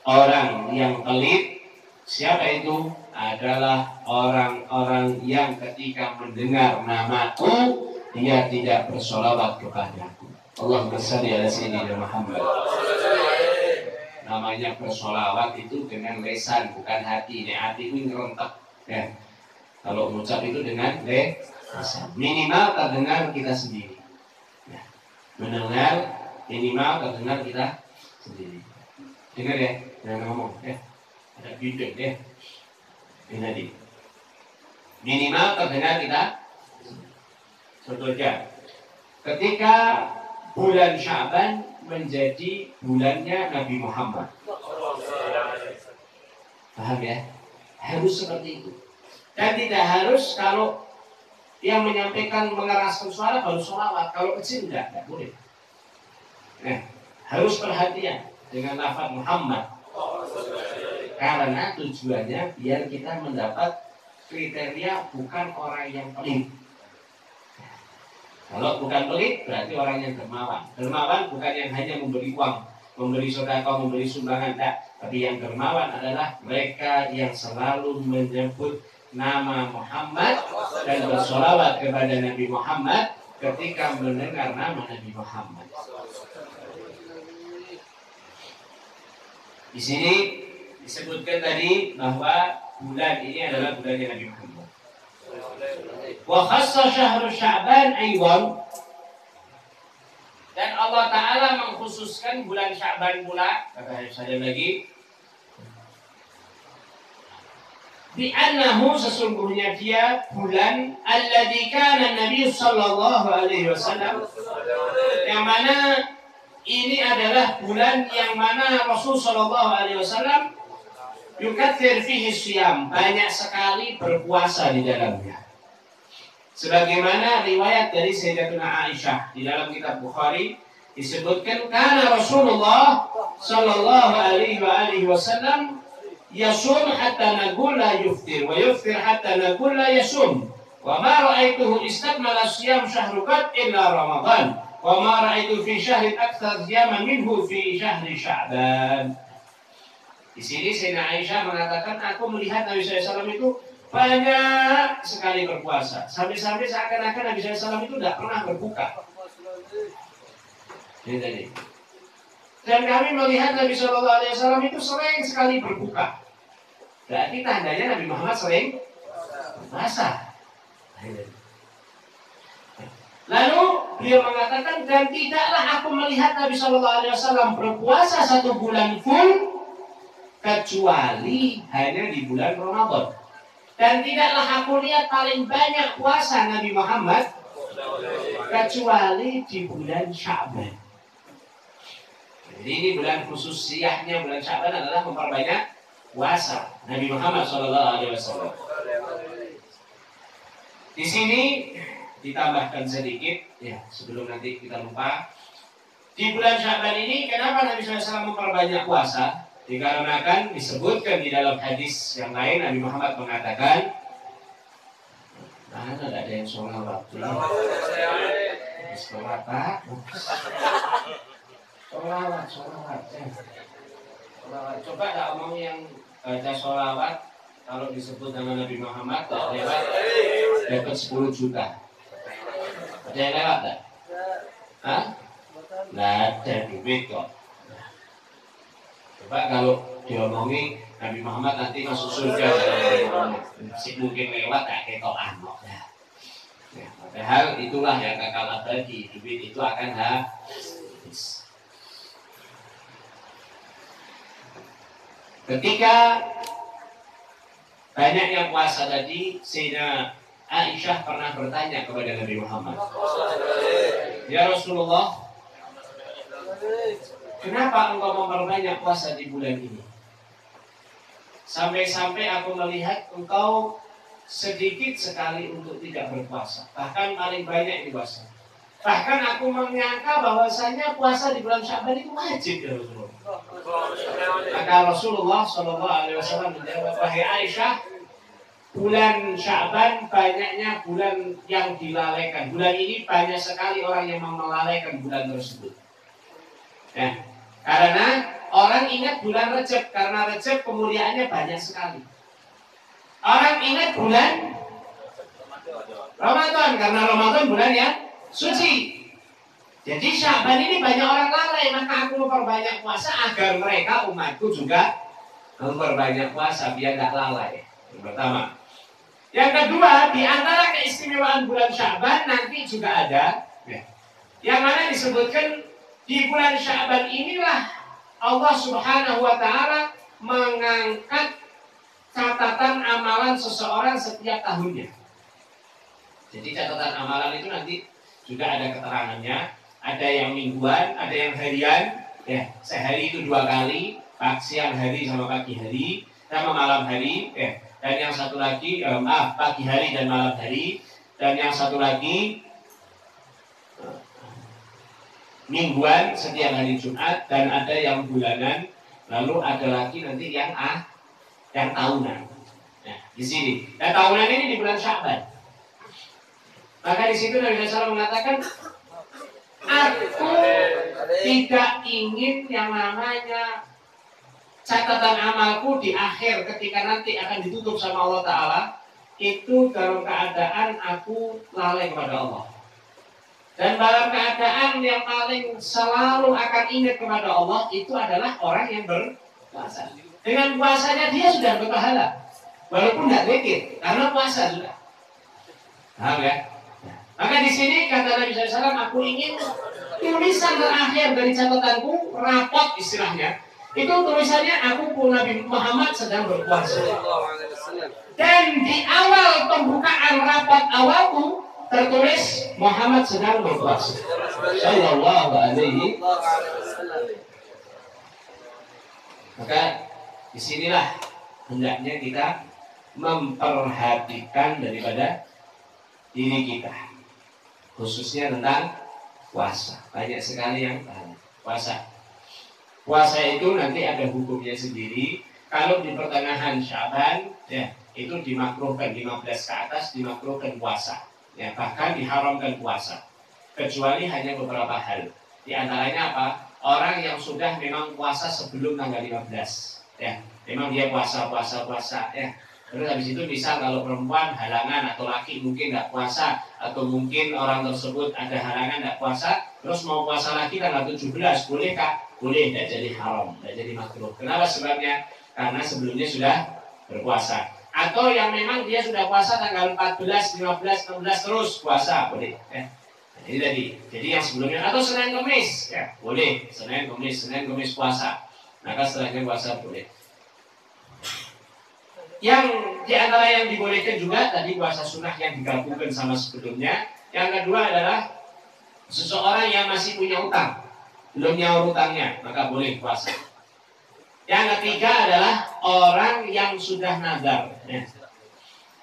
[SPEAKER 1] orang yang pelit, siapa itu? Adalah orang-orang yang ketika mendengar namaku, dia tidak bersolawat kepadaku. Allahumma shalli ala sayyidina Muhammad. Namanya bersolawat itu dengan lesan, bukan hati. Hati itu ngerontak. Ya. Kalau mengucap itu dengan lesan. Minimal terdengar kita sendiri. Ya. Mendengar minimal terdengar kita sendiri. Dengar ya, jangan ngomong ya. Ada bidang ya. Ini tadi. Minimal terdengar kita. Contohnya, ketika bulan Sya'ban menjadi bulannya Nabi Muhammad. Paham ya? Harus seperti itu. Dan tidak harus kalau yang menyampaikan mengeraskan suara baru sholawat. Kalau kecil tidak boleh. Harus perhatian dengan lafaz Muhammad, karena tujuannya biar kita mendapat kriteria bukan orang yang pelit. Kalau bukan pelit berarti orang yang dermawan. Dermawan bukan yang hanya memberi uang, memberi sedekah, memberi sumbangan, tidak. Tapi yang dermawan adalah mereka yang selalu menyebut nama Muhammad dan bersolawat kepada Nabi Muhammad ketika mendengar nama Nabi Muhammad. Di sini disebutkan tadi bahwa bulan ini adalah bulannya Nabi Muhammad. Wa khassa syahrul Sya'ban aywan, dan Allah Ta'ala mengkhususkan bulan Sya'ban pula, kata saya lagi, bi'annahu, sesungguhnya dia bulan alladzi kana Nabi sallallahu alaihi wasallam, yang mana ini adalah bulan yang mana Rasul sallallahu alaihi wasallam yukatsir fihi syiyam, banyak sekali berpuasa di dalamnya. Sebagaimana riwayat dari Sayyidatuna Aisyah di dalam kitab Bukhari disebutkan, karena Rasulullah sallallahu alaihi wasallam yasum hatta naqul la yuftir wa yuftir hatta naqul la yasum wa ma ra'aituhu istakmala siyam syahru qad illa Ramadan wa ma ra'aitu fi syahrin aktsar siyaman minhu fi syahri Sya'ban. Di sini Sayyidina Aisyah mengatakan, aku melihat Nabi SAW itu banyak sekali berpuasa, sampai-sampai seakan-akan Nabi SAW itu tidak pernah berbuka. Ini tadi. Dan kami melihat Nabi SAW itu sering sekali berbuka. Berarti tandanya Nabi Muhammad sering berpuasa. Lalu beliau mengatakan, dan tidaklah aku melihat Nabi SAW berpuasa satu bulan full kecuali hanya di bulan Ramadan. Dan tidaklah aku lihat paling banyak puasa Nabi Muhammad kecuali di bulan Sya'ban. Jadi ini bulan khusus siahnya bulan Sya'ban adalah memperbanyak puasa Nabi Muhammad SAW. Di sini ditambahkan sedikit ya sebelum nanti kita lupa. Di bulan Sya'ban ini kenapa Nabi SAW memperbanyak puasa? Dikarenakan disebutkan di dalam hadis yang lain Nabi Muhammad mengatakan, mana ada yang sholawat? Sholawat Pak? Sholawat. Coba tak omong yang baca sholawat kalau disebut nama Nabi Muhammad tak lewat dapat 10 juta. Ada yang lewat tak? Hah? Nggak ada duit kok. Coba kalau diomongi Nabi Muhammad nanti masuk surga, masih mungkin lewat tak ketokan kok. Ya, padahal itulah yang kekal abadi, duit itu akan habis. Ketika banyaknya puasa tadi, Sayyidah Aisyah pernah bertanya kepada Nabi Muhammad, ya Rasulullah, kenapa engkau memperbanyak puasa di bulan ini? Sampai-sampai aku melihat engkau sedikit sekali untuk tidak berpuasa, bahkan paling banyak di puasa. Bahkan aku menyangka bahwasanya puasa di bulan Sya'ban itu wajib ya Rasulullah. Maka Rasulullah SAW menjawab, wahai Aisyah, bulan Sya'ban banyaknya bulan yang dilalaikan. Bulan ini banyak sekali orang yang melalaikan bulan tersebut. Ya, karena orang ingat bulan Rajab, karena Rajab kemuliaannya banyak sekali. Orang ingat bulan Ramadan, karena Ramadan bulan yang suci. Jadi Sya'ban ini banyak orang lalai, maka aku memperbanyak puasa agar mereka umatku juga memperbanyak puasa biar tidak lalai. Yang pertama. Yang kedua, di antara keistimewaan bulan Sya'ban nanti juga ada yang mana disebutkan di bulan Sya'ban inilah Allah Subhanahu wa Ta'ala mengangkat catatan amalan seseorang setiap tahunnya. Jadi catatan amalan itu nanti juga ada keterangannya. Ada yang mingguan, ada yang harian. Ya, sehari itu 2 kali, siang hari sama pagi hari, sama malam hari. Ya. Dan yang satu lagi, pagi hari dan malam hari. Dan yang satu lagi mingguan setiap hari Jumat, dan ada yang bulanan, lalu ada lagi nanti yang tahunan. Nah, di sini. Dan tahunan ini di bulan Sya'ban. Maka di situ Nabi SAW mengatakan, aku tidak ingin yang namanya catatan amalku di akhir ketika nanti akan ditutup sama Allah Ta'ala itu dalam keadaan aku lalai kepada Allah. Dan dalam keadaan yang paling selalu akan ingat kepada Allah itu adalah orang yang berpuasa. Dengan puasanya dia sudah berpahala, walaupun tidak zikir, karena puasa sudah. Paham ya? Maka di sini kata Nabi SAW, aku ingin tulisan terakhir dari catatanku, rapot istilahnya, itu tulisannya aku pun Nabi Muhammad sedang berpuasa. Dan di awal pembukaan rapot awalku tertulis Muhammad sedang berpuasa. Sallallahu alaihi wasallam. Maka disinilah hendaknya kita memperhatikan daripada diri kita, khususnya tentang puasa. Banyak sekali yang puasa. Puasa itu nanti ada hukumnya sendiri. Kalau di pertengahan Sya'ban, ya itu dimakruhkan 15 ke atas, dimakruhkan puasa. Ya, bahkan diharamkan puasa. Kecuali hanya beberapa hal. Di antaranya apa? Orang yang sudah memang puasa sebelum tanggal 15. Ya, memang dia puasa. Ya. Terus habis itu misal kalau perempuan halangan atau laki mungkin tidak puasa, atau mungkin orang tersebut ada halangan tidak puasa, terus mau puasa lagi tanggal 17, boleh kah? Boleh, tidak jadi haram, tidak jadi makruh. Kenapa sebabnya? Karena sebelumnya sudah berpuasa. Atau yang memang dia sudah puasa tanggal 14, 15, 16 terus puasa, boleh. Ya. Nah, ini tadi. Jadi yang sebelumnya atau Senin Kemis, ya boleh. Senin Kemis puasa. Maka setelahnya puasa boleh. Yang di antara yang dibolehkan juga tadi puasa sunnah yang digabungkan sama sebelumnya. Yang kedua adalah seseorang yang masih punya utang, belum nyaur utangnya, maka boleh puasa. Yang ketiga adalah orang yang sudah nadar. Ya.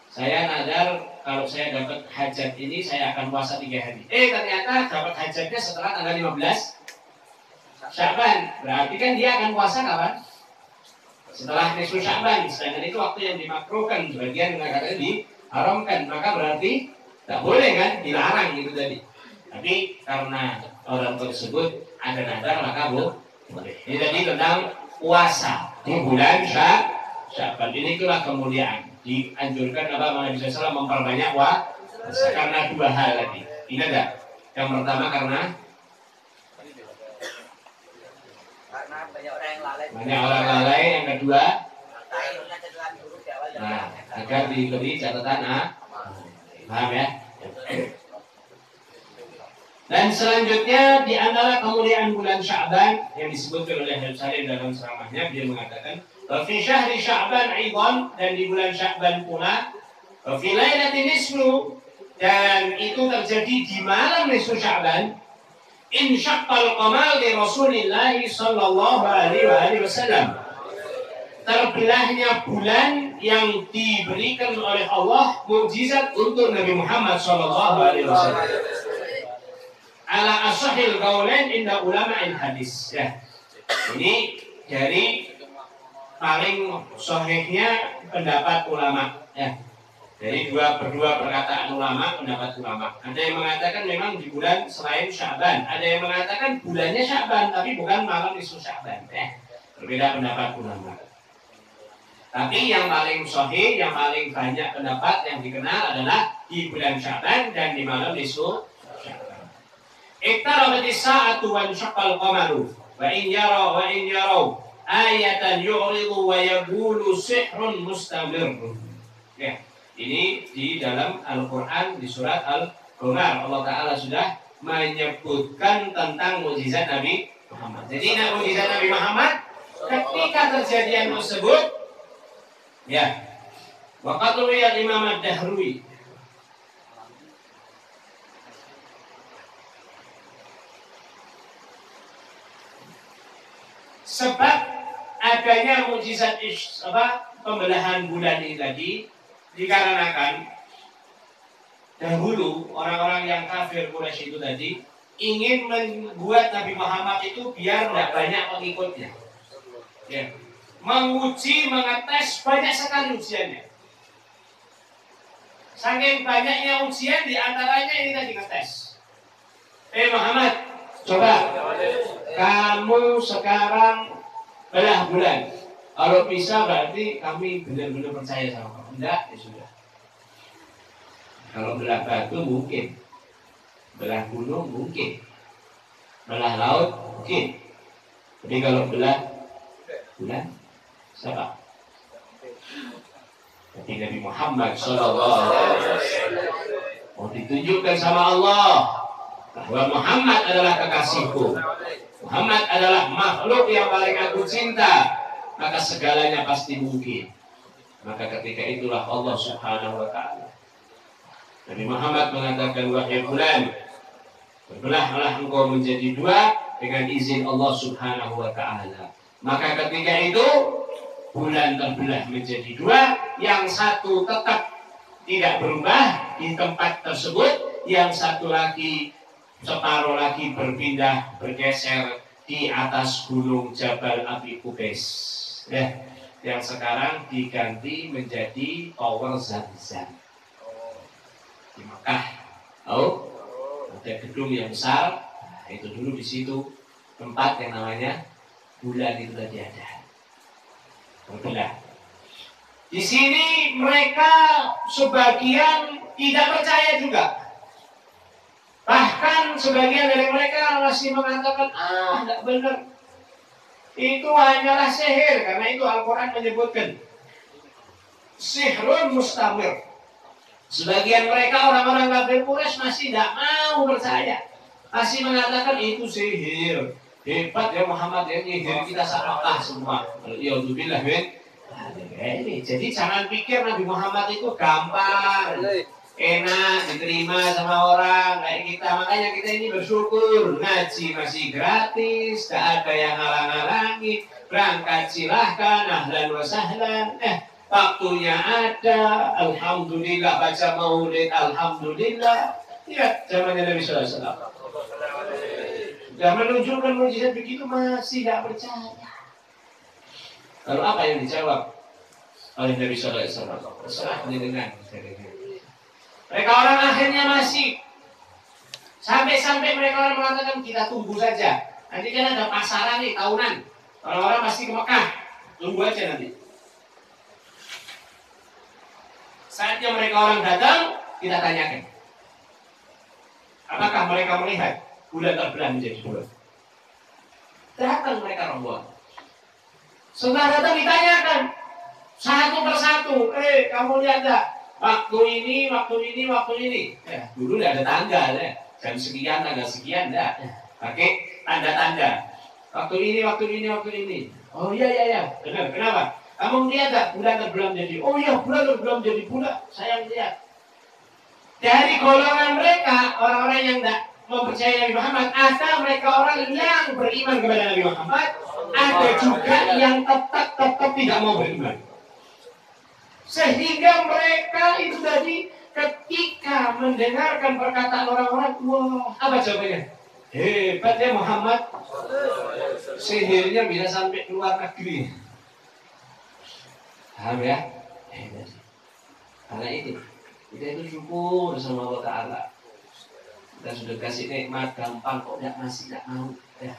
[SPEAKER 1] Saya nadar kalau saya dapat hajat ini saya akan puasa 3 hari. Ternyata dapat hajatnya setelah tanggal 15 Sya'ban. Berarti kan dia akan puasa kapan? Setelah nisfu Sya'ban. Sedangkan itu waktu yang dimakruhkan. Sebagian mengatakan diharamkan. Maka berarti tak boleh kan? Dilarang gitu tadi. Tapi karena orang tersebut ada nadar maka boleh. Ini tadi tentang puasa di bulan Sya'ban. Ini itulah kemuliaan. Dianjurkan Nabi SAW memperbanyak puasa karena 2 hal tadi. Ingat tak? Yang pertama karena banyak orang lalai. Yang kedua agar diberi catatan paham ya? Dan selanjutnya di antara kemuliaan bulan Sya'ban yang disebutkan oleh Habib Salim dalam ceramahnya, dia mengatakan fi syahri Sya'ban aidan, dan di bulan Sya'ban pula fi lailatin nisfu, dan itu terjadi di malam nisfu Sya'ban, insyaqqal qamar li Rasulillah sallallahu alaihi wasallam, terbelahnya bulan yang diberikan oleh Allah mukjizat untuk Nabi Muhammad sallallahu alaihi wasallam. Ala ashahil qaulain inda ulama'il hadis. Ya. Ini dari paling sahihnya pendapat ulama ya. Dari berdua perkataan ulama, pendapat ulama. Ada yang mengatakan memang di bulan selain Sya'ban, ada yang mengatakan bulannya Sya'ban tapi bukan malam nisfu Sya'ban ya. Berbeda pendapat ulama. Tapi yang paling sahih, yang paling banyak pendapat yang dikenal adalah di bulan Sya'ban dan di malam nisfu Sya'ban. Iqtarabatis sa'atu wa insyaqqal qamaru wa in yaraw ayatan yu'ridu wa yaqulu sihrun mustamir. Ya, ini di dalam Al-Qur'an di surat Al-Qamar Allah Ta'ala sudah menyebutkan tentang mukjizat Nabi Muhammad. Jadi mukjizat Nabi Muhammad ketika terjadian tersebut ya, waqad ruwiya Imam Ad-Dahrawi sebab adanya mukjizat pembelahan bulan ini tadi dikarenakan dahulu orang-orang yang kafir Quraisy itu tadi ingin membuat Nabi Muhammad itu biar tidak banyak pengikutnya. Ya. Menguji, mengetes banyak sekali ujiannya. Saking banyaknya ujian diantaranya ini tadi ngetes. Muhammad, coba kamu sekarang belah bulan. Kalau bisa berarti kami benar-benar percaya sama kamu. Tidak, ya sudah. Kalau belah batu mungkin, belah gunung mungkin, belah laut mungkin. Tapi kalau belah bulan, siapa? Tapi Nabi Muhammad SAW mau ditunjukkan sama Allah bahwa Muhammad adalah kekasihku, Muhammad adalah makhluk yang paling aku cinta, maka segalanya pasti mungkin. Maka ketika itulah Allah Subhanahu wa Ta'ala, Nabi Muhammad mengatakan, wahai bulan, berbelahlah engkau menjadi 2 dengan izin Allah Subhanahu wa Ta'ala. Maka ketika itu bulan terbelah menjadi 2, yang satu tetap tidak berubah di tempat tersebut, yang satu lagi separuh lagi berpindah, bergeser di atas gunung Jabal Abi Qubais. Ya, yang sekarang diganti menjadi Tower Zamzam di Mekah. Oh, ada gedung yang besar. Nah, itu dulu di situ tempat yang namanya bulan itu tadi ada. Berbelah. Di sini mereka sebagian tidak percaya juga. Bahkan sebagian dari mereka masih mengatakan, tidak benar. Itu hanyalah sihir, karena itu Al-Quran menyebutkan sihrun mustamir. Sebagian mereka orang-orang kafir Quraisy masih tidak mau percaya, masih mengatakan itu sihir. Hebat ya Muhammad ya, nyihir kita sampah semua. Ya Alhamdulillah, Ini jadi jangan pikir Nabi Muhammad itu gampang, enak diterima sama orang kayak kita. Makanya kita ini bersyukur ngaji masih gratis, gak ada yang halang-halangi. Berangkat silahkan, ahlan wa sahlan. Waktunya ada, alhamdulillah, baca maulid, alhamdulillah. Ya, zamannya Nabi sallallahu alaihi wasallam. Sudah menunjukkan mukjizat begitu masih gak percaya. Lalu apa yang dijawab oleh Nabi sallallahu alaihi wasallam? Serah dengan mereka orang akhirnya masih sampai mereka orang mengatakan kita tunggu saja. Nanti kan ada pasaran nih tahunan. Orang-orang pasti ke Mekah. Tunggu aja nanti. Saatnya mereka orang datang, kita tanyakan. Apakah mereka melihat bulan terbelah menjadi dua? Datang mereka rombongan. Setelah datang ditanyakan satu persatu. Kamu lihat tak? Waktu ini. Ya, dulu tidak ada tanggal ya. Jam sekian, tanggal sekian, enggak. Pakai tanda-tanda. Waktu ini. Oh iya. Benar. Kenapa? Kamu lihat tak bulan terbelah menjadi? Oh iya, bulan terbelah menjadi bulan. Saya lihat. Dari golongan mereka, orang-orang yang tidak mempercayai Nabi Muhammad, ada mereka orang yang beriman kepada Nabi Muhammad, ada juga yang tetap tidak mau beriman. Sehingga mereka itu tadi ketika mendengarkan perkataan orang-orang, wah, apa jawabannya? Hebat ya Muhammad, sihirnya bisa sampai keluar negeri. Paham ya? Hebat. Karena itu, kita itu syukur sama Allah Ta'ala. Kita sudah kasih nikmat gampang kok masih tidak mau. Ya.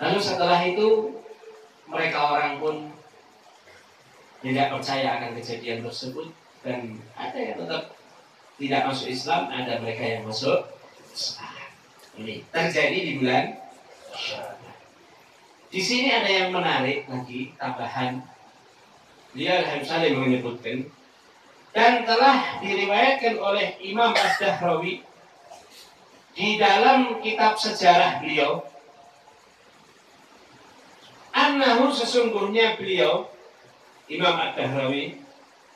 [SPEAKER 1] Lalu setelah itu mereka orang pun tidak percaya akan kejadian tersebut, dan ada yang tetap tidak masuk Islam, ada mereka yang masuk Islam. Ini terjadi di bulan Syawal. Di sini ada yang menarik lagi tambahan. Dia Al-Hamsali menyebutkan dan telah diriwayatkan oleh Imam Ad-Dahrawi di dalam kitab sejarah beliau, annahu sesungguhnya beliau Imam Ad-Dahrawi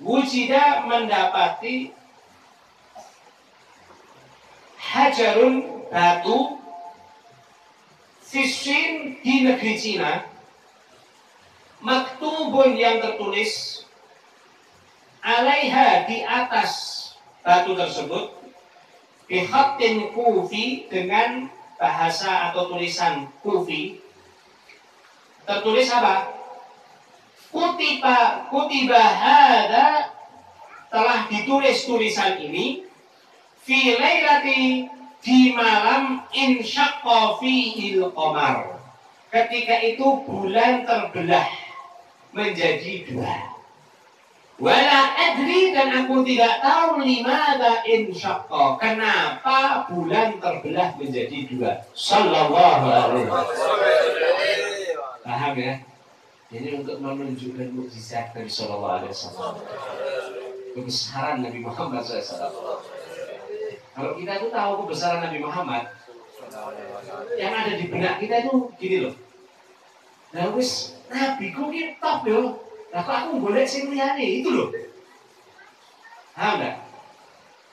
[SPEAKER 1] wujida mendapati hajarun batu fisin di negeri Cina, maktubun yang tertulis alaiha di atas batu tersebut bikhatin kufi dengan bahasa atau tulisan kufi. Tertulis apa? Kutiba hada, telah ditulis tulisan ini fi lailati, di malam insyaqqa fihil qamar, ketika itu bulan terbelah menjadi dua. Wala adri, dan aku tidak tahu limada insyaqqa, kenapa bulan terbelah menjadi dua. Sallallahu alaihi wasallam. Paham ya? Ini untuk menunjukkan mukjizat Nabi sallallahu alaihi wasallam, kebesaran Nabi Muhammad SAW. Kalau kita itu tahu kebesaran Nabi Muhammad, yang ada di benak kita itu gini loh. Nah wis Nabi ku ki top yo. Lah kok aku golek sing liyane itu loh. Paham enggak?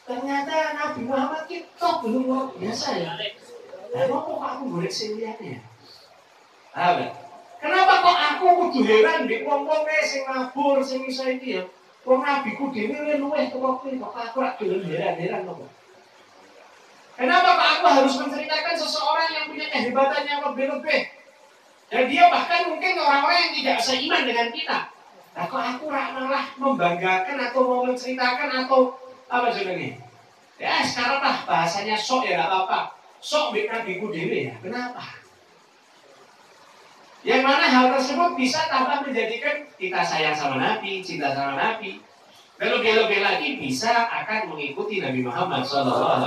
[SPEAKER 1] Ternyata Nabi Muhammad ki top luar biasa ya. Lah kok aku golek sing liyane ya? Paham enggak? Kenapa kok aku kudu heran mbek wong-wong sing mabur sing iso iki ya? Wong Nabi ku dhewe luweh kok aku ora gelem heran-heran kok. Kenapa Pak aku harus menceritakan seseorang yang punya kehebatan yang lebih-lebih? Dan dia bahkan mungkin orang-orang yang tidak seiman dengan kita. Nah kok aku malah membanggakan atau mau menceritakan atau apa sebenarnya? Ya sekarang lah bahasanya sok ya gak apa-apa. Sok bik nabiku dewe ya. Kenapa? Yang mana hal tersebut bisa tambah menjadikan kita sayang sama Nabi, cinta sama Nabi. Dan lebih-lebih lagi bisa akan mengikuti Nabi Muhammad SAW.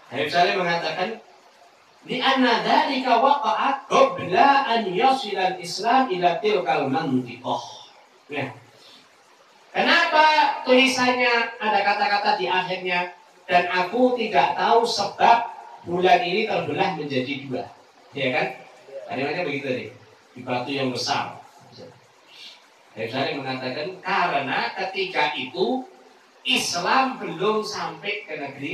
[SPEAKER 1] Habib Saleh mengatakan, li'anna dzalika waqa'at qabla an yasila al-Islam ila tilkal mantiqah. Ya. Kenapa tulisannya ada kata-kata di akhirnya, dan aku tidak tahu sebab bulan ini terbelah menjadi dua. Ya kan? Kalimatnya begitu deh, di batu yang besar. Saya mengatakan karena ketika itu Islam belum sampai ke negeri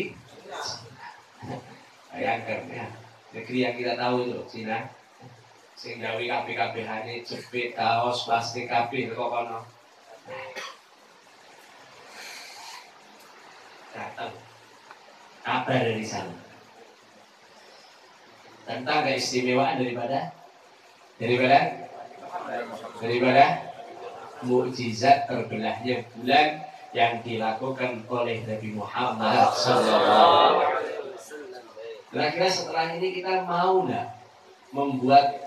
[SPEAKER 1] bayangkan ya, negeri yang kita tahu itu Cina, sing gawe kabeh-kabehane jepit kaos plastik kabeh kok kono. Datang kabar dari sana tentang keistimewaan daripada mukjizat terbelahnya bulan yang dilakukan oleh Nabi Muhammad SAW. Kira-kira setelah ini kita mau nggak membuat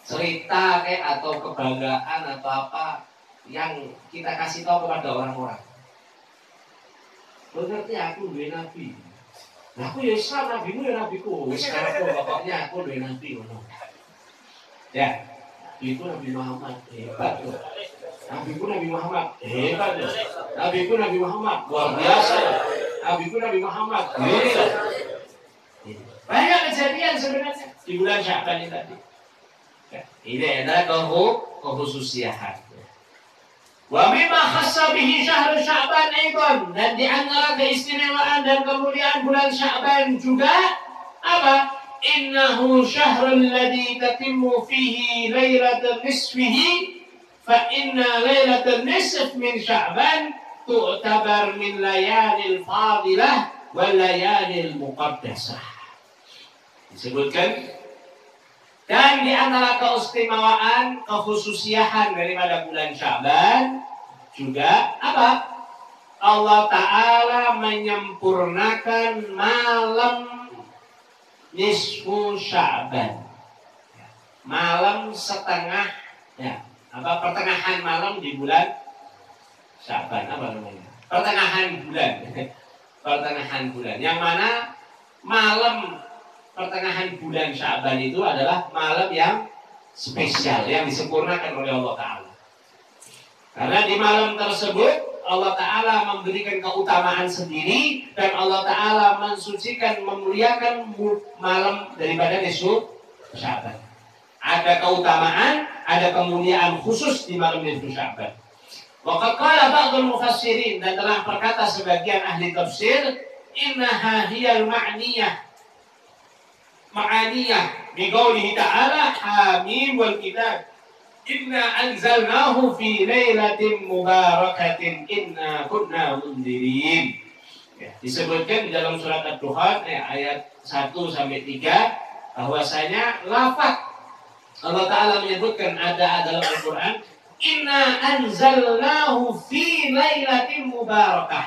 [SPEAKER 1] cerita kayak atau kebanggaan atau apa yang kita kasih tahu kepada orang-orang? Berarti aku duwe nabi. Nah, aku ya Islam, nabimu ya nabiku. Wis aku pokoknya aku duwe nabi ngono. Ya, itu Nabi Muhammad hebat tuh. Nabiku Nabi Muhammad hebat tuh. Nabiku Nabi Muhammad luar biasa. Nabiku Nabi Muhammad gila. Banyak kejadian sebenarnya di bulan Sya'ban ini tadi. Ya, ini adalah kekhususian. Wa mimma khassa bihi syahr Sya'ban aidan, dan di antara keistimewaan dan kemuliaan bulan Sya'ban juga apa? Innahu syahrul ladzi tatimmu fihi lailatul nisfihi fa inna lailatul nisf min Sya'ban tu'tabar min layalil fadilah wal layalil muqaddasah. Disebutkan dan di antara keistimewaan, kekhususian daripada bulan Sya'ban juga apa? Allah Ta'ala menyempurnakan malam nisfu Sya'ban. Malam setengah, ya, apa pertengahan malam di bulan Sya'ban, apa namanya? Pertengahan bulan. Pertengahan bulan. Yang mana malam pertengahan bulan Sya'ban itu adalah malam yang spesial, yang disempurnakan oleh Allah Ta'ala. Karena di malam tersebut Allah Ta'ala memberikan keutamaan sendiri, dan Allah Ta'ala mensucikan, memuliakan malam daripada nisfu Sya'ban. Ada keutamaan, ada kemuliaan khusus di malam nisfu Sya'ban. Waqad qala ba'dul mufassirin, dan telah berkata sebagian ahli tafsir, innaha hiyal ma'niyah biqaulihi ta'ala hamim wal kitab inna anzalnahu fi lailatin mubarakatin inna kunna mundirin. Ya, disebutkan di dalam surat Ad-Dukhan ayat 1 sampai 3 bahwasanya lafaz Allah Ta'ala menyebutkan ada dalam Al-Quran, inna anzalnahu fi lailatin mubarakah.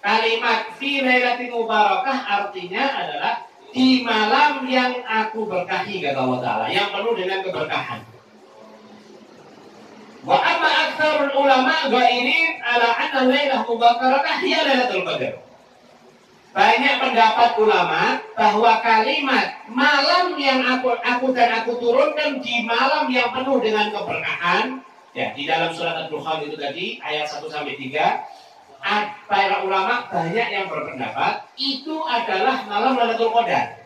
[SPEAKER 1] Kalimat fi lailatin mubarakah artinya adalah di malam yang aku berkahi, kata Allah Ta'ala, yang penuh dengan keberkahan. Wa amma aktsarul ulama gha'irin ala anna lailah mubarakah hiya lailatul qadar. Banyak pendapat ulama bahwa kalimat malam yang aku turunkan di malam yang penuh dengan keberkahan, ya, di dalam surat Ad-Dukhan itu tadi ayat 1 sampai 3, para ulama banyak yang berpendapat itu adalah malam Lailatul Qadar.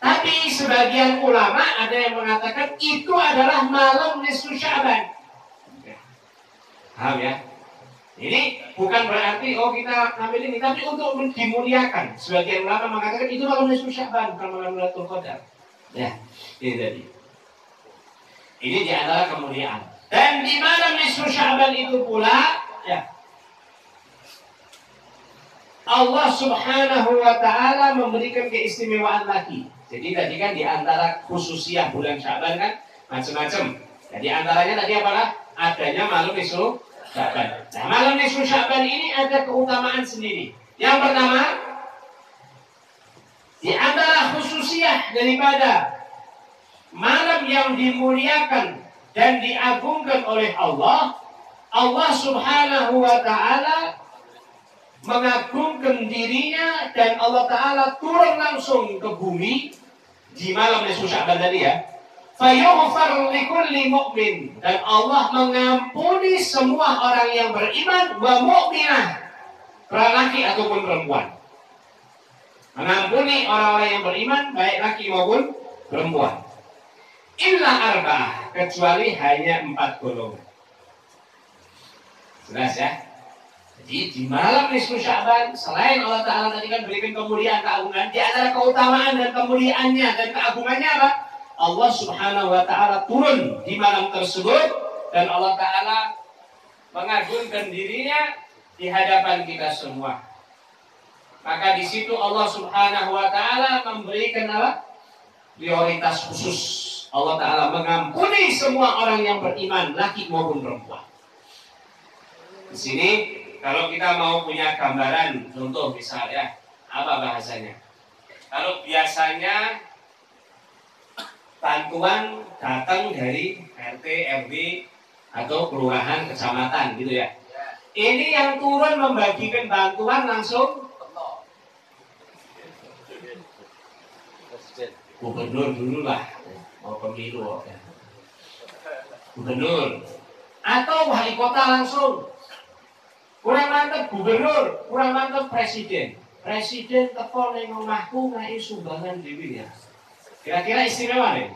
[SPEAKER 1] Tapi sebagian ulama ada yang mengatakan itu adalah malam nisfu Sya'ban. Paham ya? Ini bukan berarti kita ambil ini, tapi untuk dimuliakan. Sebagian ulama mengatakan itu malam nisfu Sya'ban, bukan malam Lailatul Qadar. Ya, ini tadi. Ini di antara kemuliaan. Dan di malam nisfu Sya'ban itu pula, ya, Allah Subhanahu wa Ta'ala memberikan keistimewaan lagi. Jadi tadi kan di antara khususiyah bulan Sya'ban kan macam-macam. Jadi antaranya tadi apalah? Adanya malam nisfu Sya'ban. Nah, malam nisfu Sya'ban ini ada keutamaan sendiri. Yang pertama, di antara khususiyah daripada malam yang dimuliakan dan diagungkan oleh Allah, Allah Subhanahu wa Ta'ala mengagungkan dirinya, dan Allah Ta'ala turun langsung ke bumi di malam nisfu Sya'ban tadi ya. Fayughfar likulli mu'min, dan Allah mengampuni semua orang yang beriman, wa mu'minah, laki ataupun perempuan. Mengampuni orang-orang yang beriman, baik laki maupun perempuan. Illa arba'ah, kecuali hanya 4 golongan. Jelas ya? Jadi di malam nisfu Sya'ban, selain Allah Ta'ala tadi kan berikan kemuliaan, keagungan, di antara keutamaan dan kemuliaannya dan keagungannya apa? Allah Subhanahu wa Ta'ala turun di malam tersebut dan Allah Ta'ala mengagungkan dirinya di hadapan kita semua. Maka di situ Allah Subhanahu wa Ta'ala memberikan apa? Prioritas khusus. Allah Ta'ala mengampuni semua orang yang beriman, laki maupun perempuan. Di sini kalau kita mau punya gambaran, contoh misalnya, apa bahasanya? Kalau biasanya bantuan datang dari RT, RW, atau kelurahan, kecamatan gitu ya. Ini yang turun membagikan bantuan langsung gubernur dulu lah, mau pemilu ya. Gubernur atau wali kota langsung. Kurang mantep gubernur, kurang mantep presiden. Presiden teko ning omahku ngai sumbangan dhewe ya. Kira-kira istimewa nih?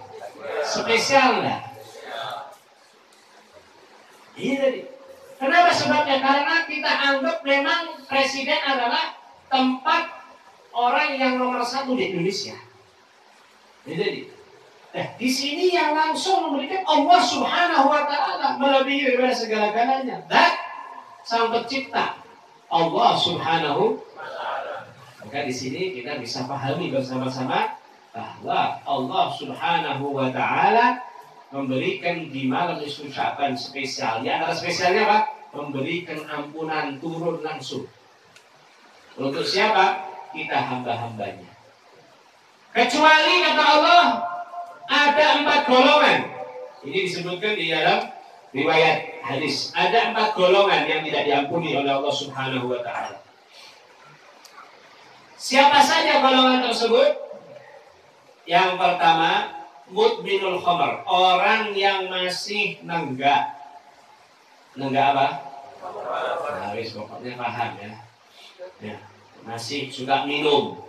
[SPEAKER 1] Spesial enggak? Iya tadi. Kenapa sebabnya? Karena kita anggap memang presiden adalah tempat orang yang nomor 1 di Indonesia. Jadi, di sini yang langsung memberikan Allah Subhanahu wa Ta'ala melebihi daripada segala-galanya. Dan sang pencipta Allah Subhanahu wa Ta'ala. Maka di sini kita bisa pahami bersama-sama bahwa Allah Subhanahu wa Ta'ala memberikan di malam nisfu Sya'ban spesial. Di antara spesialnya apa? Memberikan ampunan turun langsung. Untuk siapa? Kita hamba-hambanya. Kecuali kata Allah ada 4 golongan. Ini disebutkan di dalam riwayat hadis. Ada 4 golongan yang tidak diampuni oleh Allah Subhanahu wa Ta'ala. Siapa saja golongan tersebut? Yang pertama, mudminul khamar, orang yang masih nenggak. Nenggak apa? Harus pokoknya paham ya. Ya, masih suka minum.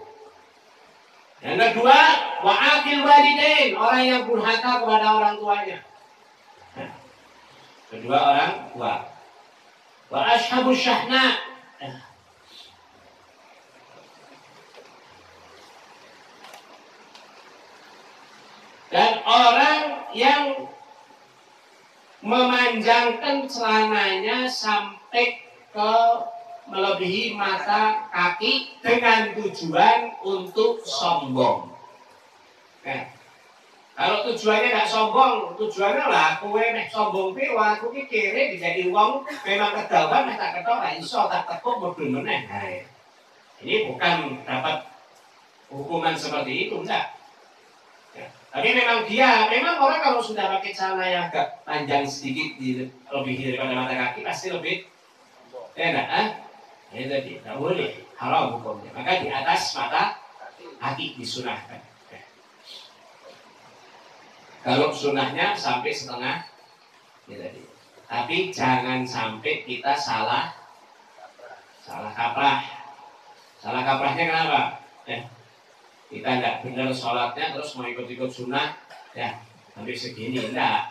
[SPEAKER 1] Yang kedua, wa'akil walidain, orang yang durhaka kepada orang tuanya. Kedua, orang tua. Wa ashabus syahna, dan orang yang memanjangkan celananya sampai ke melebihi mata kaki dengan tujuan untuk sombong. Nah, kalau tujuannya tidak sombong, tujuannya lah kowe nek sombong piye wae aku ki kere dijadi wong memang kedawan nek tak ketok ra iso tak tekuk mudhun meneh. Nah, ini bukan dapat hukuman seperti itu enggak. Ya, tapi memang orang kalau sudah pakai celana yang agak panjang sedikit lebih daripada mata kaki pasti lebih enak, ini tadi, tidak boleh, haram hukumnya. Maka di atas mata kaki disunahkan. Kalau sunahnya sampai setengah, ini tadi. Tapi jangan sampai kita salah kaprah. Salah kaprahnya kenapa? Ya, kita tidak benar sholatnya terus mau ikut-ikut sunah, ya sampai segini enggak.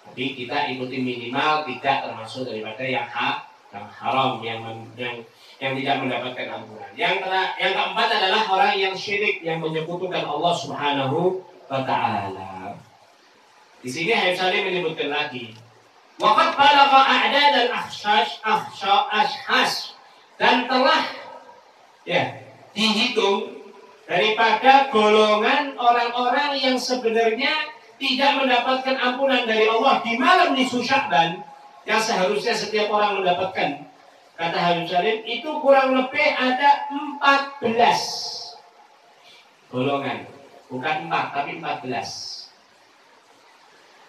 [SPEAKER 1] Tapi kita ikuti minimal tidak termasuk daripada yang haram, yang tidak mendapatkan ampunan. Yang keempat adalah orang yang syirik, yang menyekutukan Allah Subhanahu wa Ta'ala. Di sini Habib Salim menyebutkan lagi, waqad balagha a'dad al-ashhas, dan telah dihitung daripada golongan orang-orang yang sebenarnya tidak mendapatkan ampunan dari Allah di malam nisfu Sya'ban, yang seharusnya setiap orang mendapatkan. Kata Habib Salim, itu kurang lebih ada 14 golongan. Bukan 4, tapi 14.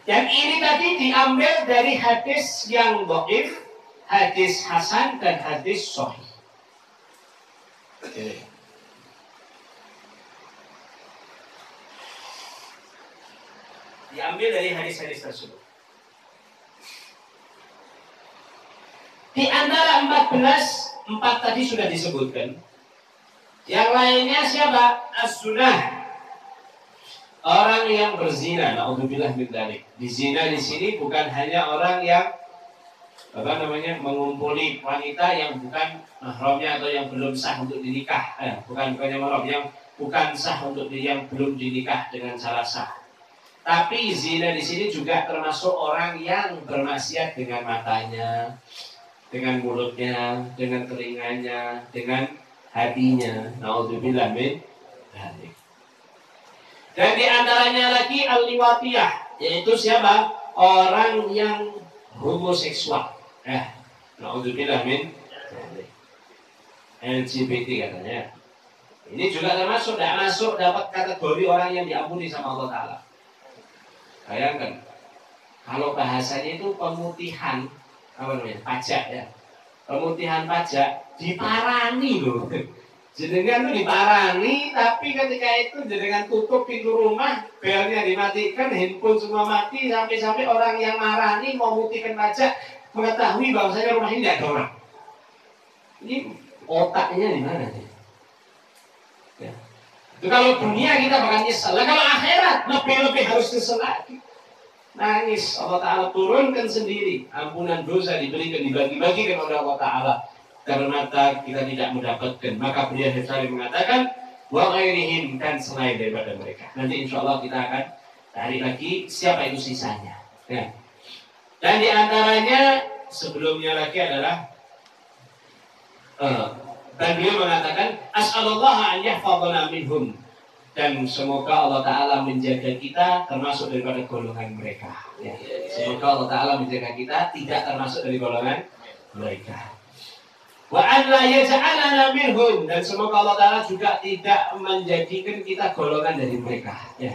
[SPEAKER 1] Dan ini tadi diambil dari hadis yang dhaif, hadis hasan, dan hadis sahih. Diambil dari hadis-hadis tersebut. Di antara 14, 4 tadi sudah disebutkan. Yang lainnya siapa? As-sunnah. orang yang berzina, naudzubillah min dzalik. Di zina di sini bukan hanya orang yang mengumpuli wanita yang bukan mahramnya atau yang belum sah untuk dinikah, bukannya mahram, yang bukan sah untuk yang belum dinikah dengan cara sah. Tapi zina di sini juga termasuk orang yang bermaksiat dengan matanya, dengan mulutnya, dengan telinganya, dengan hatinya. Naudzubillah min dzalik. Dan di antaranya lagi al-liwatiyah, yaitu siapa? Orang yang homoseksual. Naudzubillah min dzalik. LGBT katanya. Ini juga termasuk, tidak masuk dapat kategori orang yang diampuni sama Allah Ta'ala. Bayangkan, kalau bahasanya itu pemutihan, pajak ya. Pemutihan pajak diparani loh. Jenengan tuh diparani, tapi ketika itu jenengan tutup pintu rumah, belnya dimatikan, handphone semua mati, sampai-sampai orang yang marani mau mutikan pajak mengetahui bahwasanya rumah ini tidak ada orang. Ini otaknya di mana sih? Ya. Itu kalau dunia kita bakal nyesel. Nah, kalau akhirat lebih harus nyesel lagi. Nangis, Allah Ta'ala turunkan sendiri ampunan dosa, diberikan, dibagi-bagikan oleh Allah Ta'ala karena kita tidak mendapatkan. Maka beliau Hifzari mengatakan wa ghairihim, kan selain daripada mereka. Nanti insya Allah kita akan tarik lagi siapa itu sisanya ya. Dan diantaranya sebelumnya lagi adalah dan beliau mengatakan as'alullah an yahfadhana minhum, dan semoga Allah Ta'ala menjaga kita termasuk daripada golongan mereka ya. Semoga Allah Ta'ala menjaga kita tidak termasuk dari golongan mereka. Wa an la yaj'alana minhum, dan semoga Allah Ta'ala juga tidak menjadikan kita golongan dari mereka ya.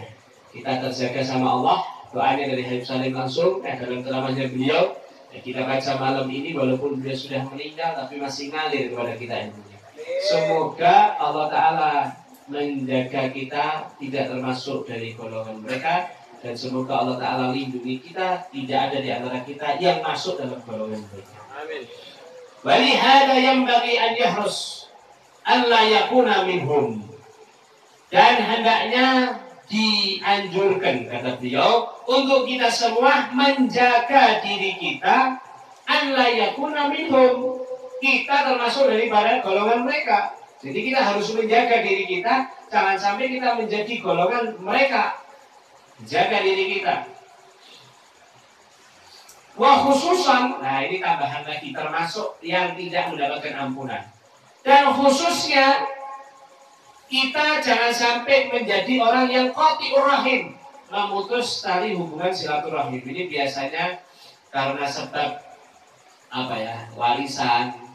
[SPEAKER 1] Kita terjaga sama Allah. Doanya dari Habib Salim langsung dalam ceramahnya beliau ya, kita baca malam ini, walaupun beliau sudah meninggal tapi masih ngalir kepada kita ilmunya. Semoga Allah Ta'ala menjaga kita tidak termasuk dari golongan mereka, dan semoga Allah Ta'ala lindungi kita tidak ada di antara kita yang masuk dalam golongan mereka. Amin. Walihada yang bagi an yahrus an la yakuna minhum, dan hendaknya dianjurkan, kata beliau, untuk kita semua menjaga diri kita an la yakuna minhum, kita termasuk dari para golongan mereka. Jadi kita harus menjaga diri kita, jangan sampai kita menjadi golongan mereka. Jaga diri kita. Wah khususan, nah ini tambahan lagi, termasuk yang tidak mendapatkan ampunan. Dan khususnya kita jangan sampai menjadi orang yang qati'ur rahim, memutus tali hubungan silaturahim. Ini biasanya karena sebab warisan.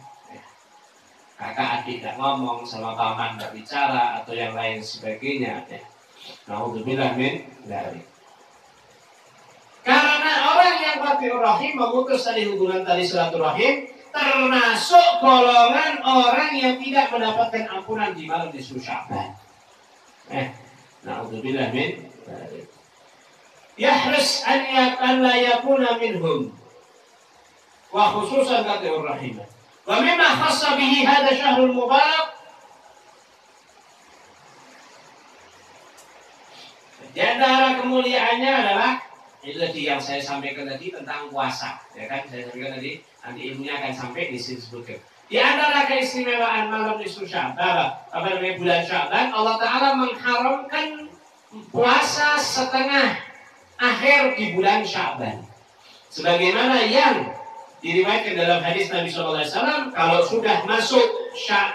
[SPEAKER 1] Kakak adik tidak ngomong, sama paman tidak bicara, atau yang lain sebagainya ya. Naudzubillah min dzalik. Karena orang yang qati'ur rahim, memutus tali hubungan tali silaturahim, termasuk golongan orang yang tidak mendapatkan ampunan di malam nisfu Sya'ban. Naudzubillah min dzalik. Yahris an la yakuna minhum, wa khususan qati'ur rahim. Wa mimma khassa bihi hadha syahrul mubarak, di antara kemuliaannya adalah itu tadi yang saya sampaikan tadi tentang puasa, ya kan? Saya sampaikan tadi, nanti ilmunya akan sampai di sini disebutkan. Di antara keistimewaan malam nisfu Sya'ban, bulan Sya'ban, Allah Ta'ala mengharamkan puasa setengah akhir di bulan Sya'ban. Sebagaimana yang diriwayatkan dalam hadis Nabi SAW, kalau sudah masuk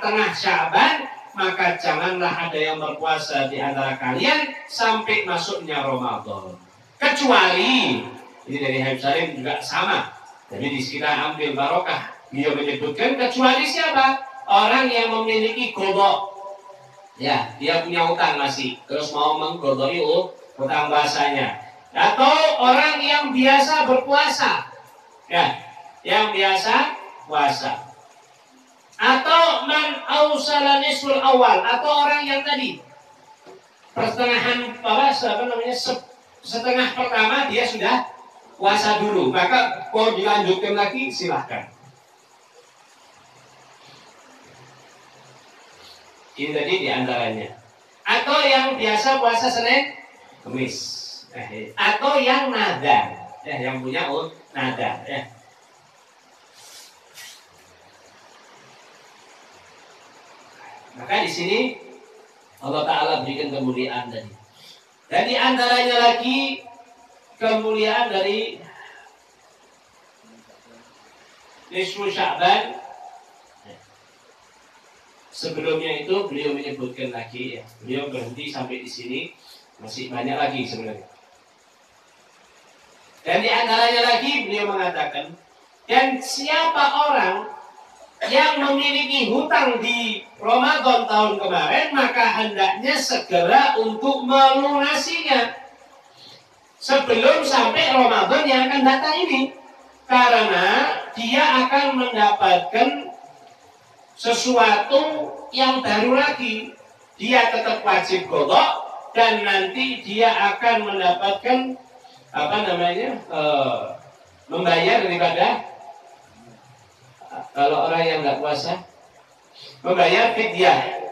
[SPEAKER 1] tengah Sya'ban, maka janganlah ada yang berpuasa di antara kalian sampai masuknya Ramadan. Kecuali, ini dari Habib Salim juga sama, jadi di sini ambil barokah. Beliau menyebutkan kecuali siapa? Orang yang memiliki qadha. Ya, dia punya utang masih, terus mau mengqadai utang puasanya. Atau orang yang biasa berpuasa. Ya, yang biasa puasa. Atau man ausala nisful awal, atau orang yang tadi pertengahan setengah pertama dia sudah puasa dulu, maka kalau dilanjutkan lagi silahkan. Ini tadi diantaranya. Atau yang biasa puasa Senin kemis. Atau yang nadar, yang punya nadar, ya. Maka di sini Allah Ta'ala berikan kemuliaan tadi. Dan di antaranya lagi kemuliaan dari nisfu Sya'ban. Sebelumnya itu beliau menyebutkan lagi, ya. Beliau berhenti sampai di sini, masih banyak lagi sebenarnya. Dan di antaranya lagi beliau mengatakan, dan siapa orang yang memiliki hutang di Ramadan tahun kemarin, maka hendaknya segera untuk melunasinya sebelum sampai Ramadan yang akan datang ini, karena dia akan mendapatkan sesuatu yang baru lagi. Dia tetap wajib qadha dan nanti dia akan mendapatkan membayar daripada, kalau orang yang nggak puasa, membayar fidyah.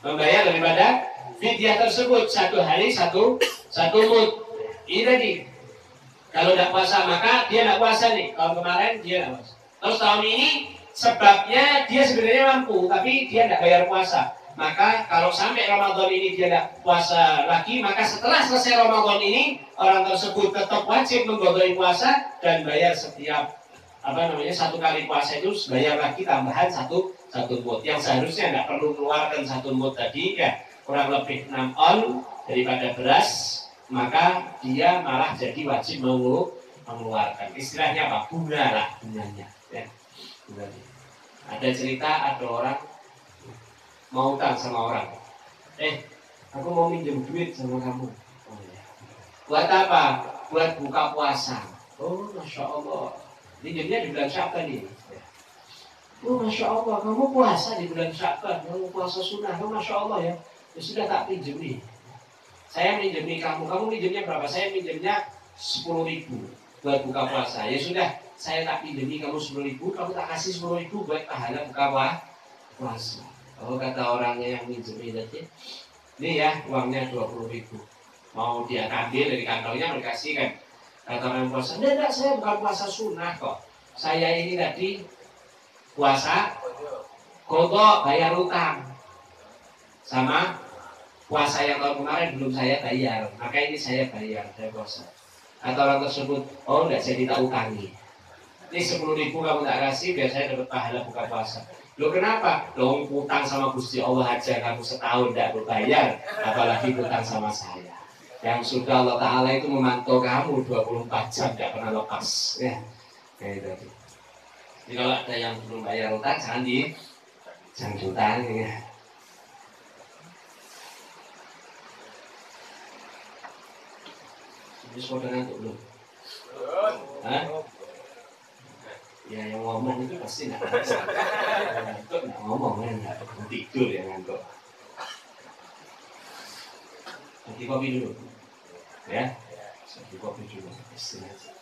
[SPEAKER 1] Membayar daripada fidyah tersebut, 1 hari satu mud. Ini tadi. Kalau nggak puasa maka dia nggak puasa nih. Tahun kemarin dia nggak puasa. Terus tahun ini sebabnya dia sebenarnya mampu, tapi dia nggak bayar puasa. Maka kalau sampai Ramadan ini dia nggak puasa lagi, maka setelah selesai Ramadan ini orang tersebut tetap wajib mengqadai puasa dan bayar setiap 1 kali puasa itu bayar lagi tambahan satu mud. Yang seharusnya nggak perlu mengeluarkan 1 mud tadi, ya kurang lebih 6 on daripada beras, maka dia malah jadi wajib mengeluarkan. Istilahnya apa? Bunga lah, bunganya. Ya. Bunganya. Ada cerita, ada orang mau utang sama orang. Aku mau minjem duit sama kamu. Oh, ya. Buat apa? Buat buka puasa. Oh, Masya Allah. Minjemnya di bulan Sya'ban ini. Oh, Masya Allah, kamu puasa di bulan Sya'ban. Kamu puasa sunnah. Oh, Masya Allah ya. Ya sudah, tak pinjem nih. Saya minjem nih kamu. Kamu minjemnya berapa? Saya minjemnya 10.000 buat buka puasa. Ya sudah, saya tak pinjemi kamu 10.000. Kamu tak kasih 10.000 buat pahala buka puasa. Oh, kata orangnya yang minjem tadi, ini ya uangnya 20.000. Mau dia ambil dari kantongnya, mereka kasih kan. Kata orang puasa, enggak, saya bukan puasa sunnah kok. Saya ini tadi puasa qadha, bayar utang. Sama puasa yang tahun kemarin belum saya bayar, maka ini saya bayar, saya puasa. Kata orang tersebut, oh enggak, saya tidak utangi. Ini 10.000 kamu tak kasih, biar saya dapat pahala buka puasa. Loh kenapa? Loh utang sama Gusti Allah aja kamu setahun tidak berbayar, apalagi utang sama saya. Yang sudah Allah Ta'ala itu memantau kamu 24 jam tidak pernah lepas. Ya, kayak tadi. Jadi kalau ada yang belum bayar utang, jangan diutang. Ya. Ini sudah ngantuk belum? Hah? Ya yang ngomong itu pasti nggak bisa. Ngantuk nggak ngomong kan, nggak tidur ya ngantuk. Nanti kopi dulu, ya. Nanti kopi dulu, istirahat.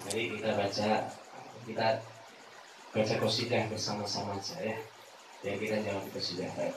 [SPEAKER 1] Mari kita baca qasidah bersama-sama aja ya. Dan kita jawab qasidah. Baik,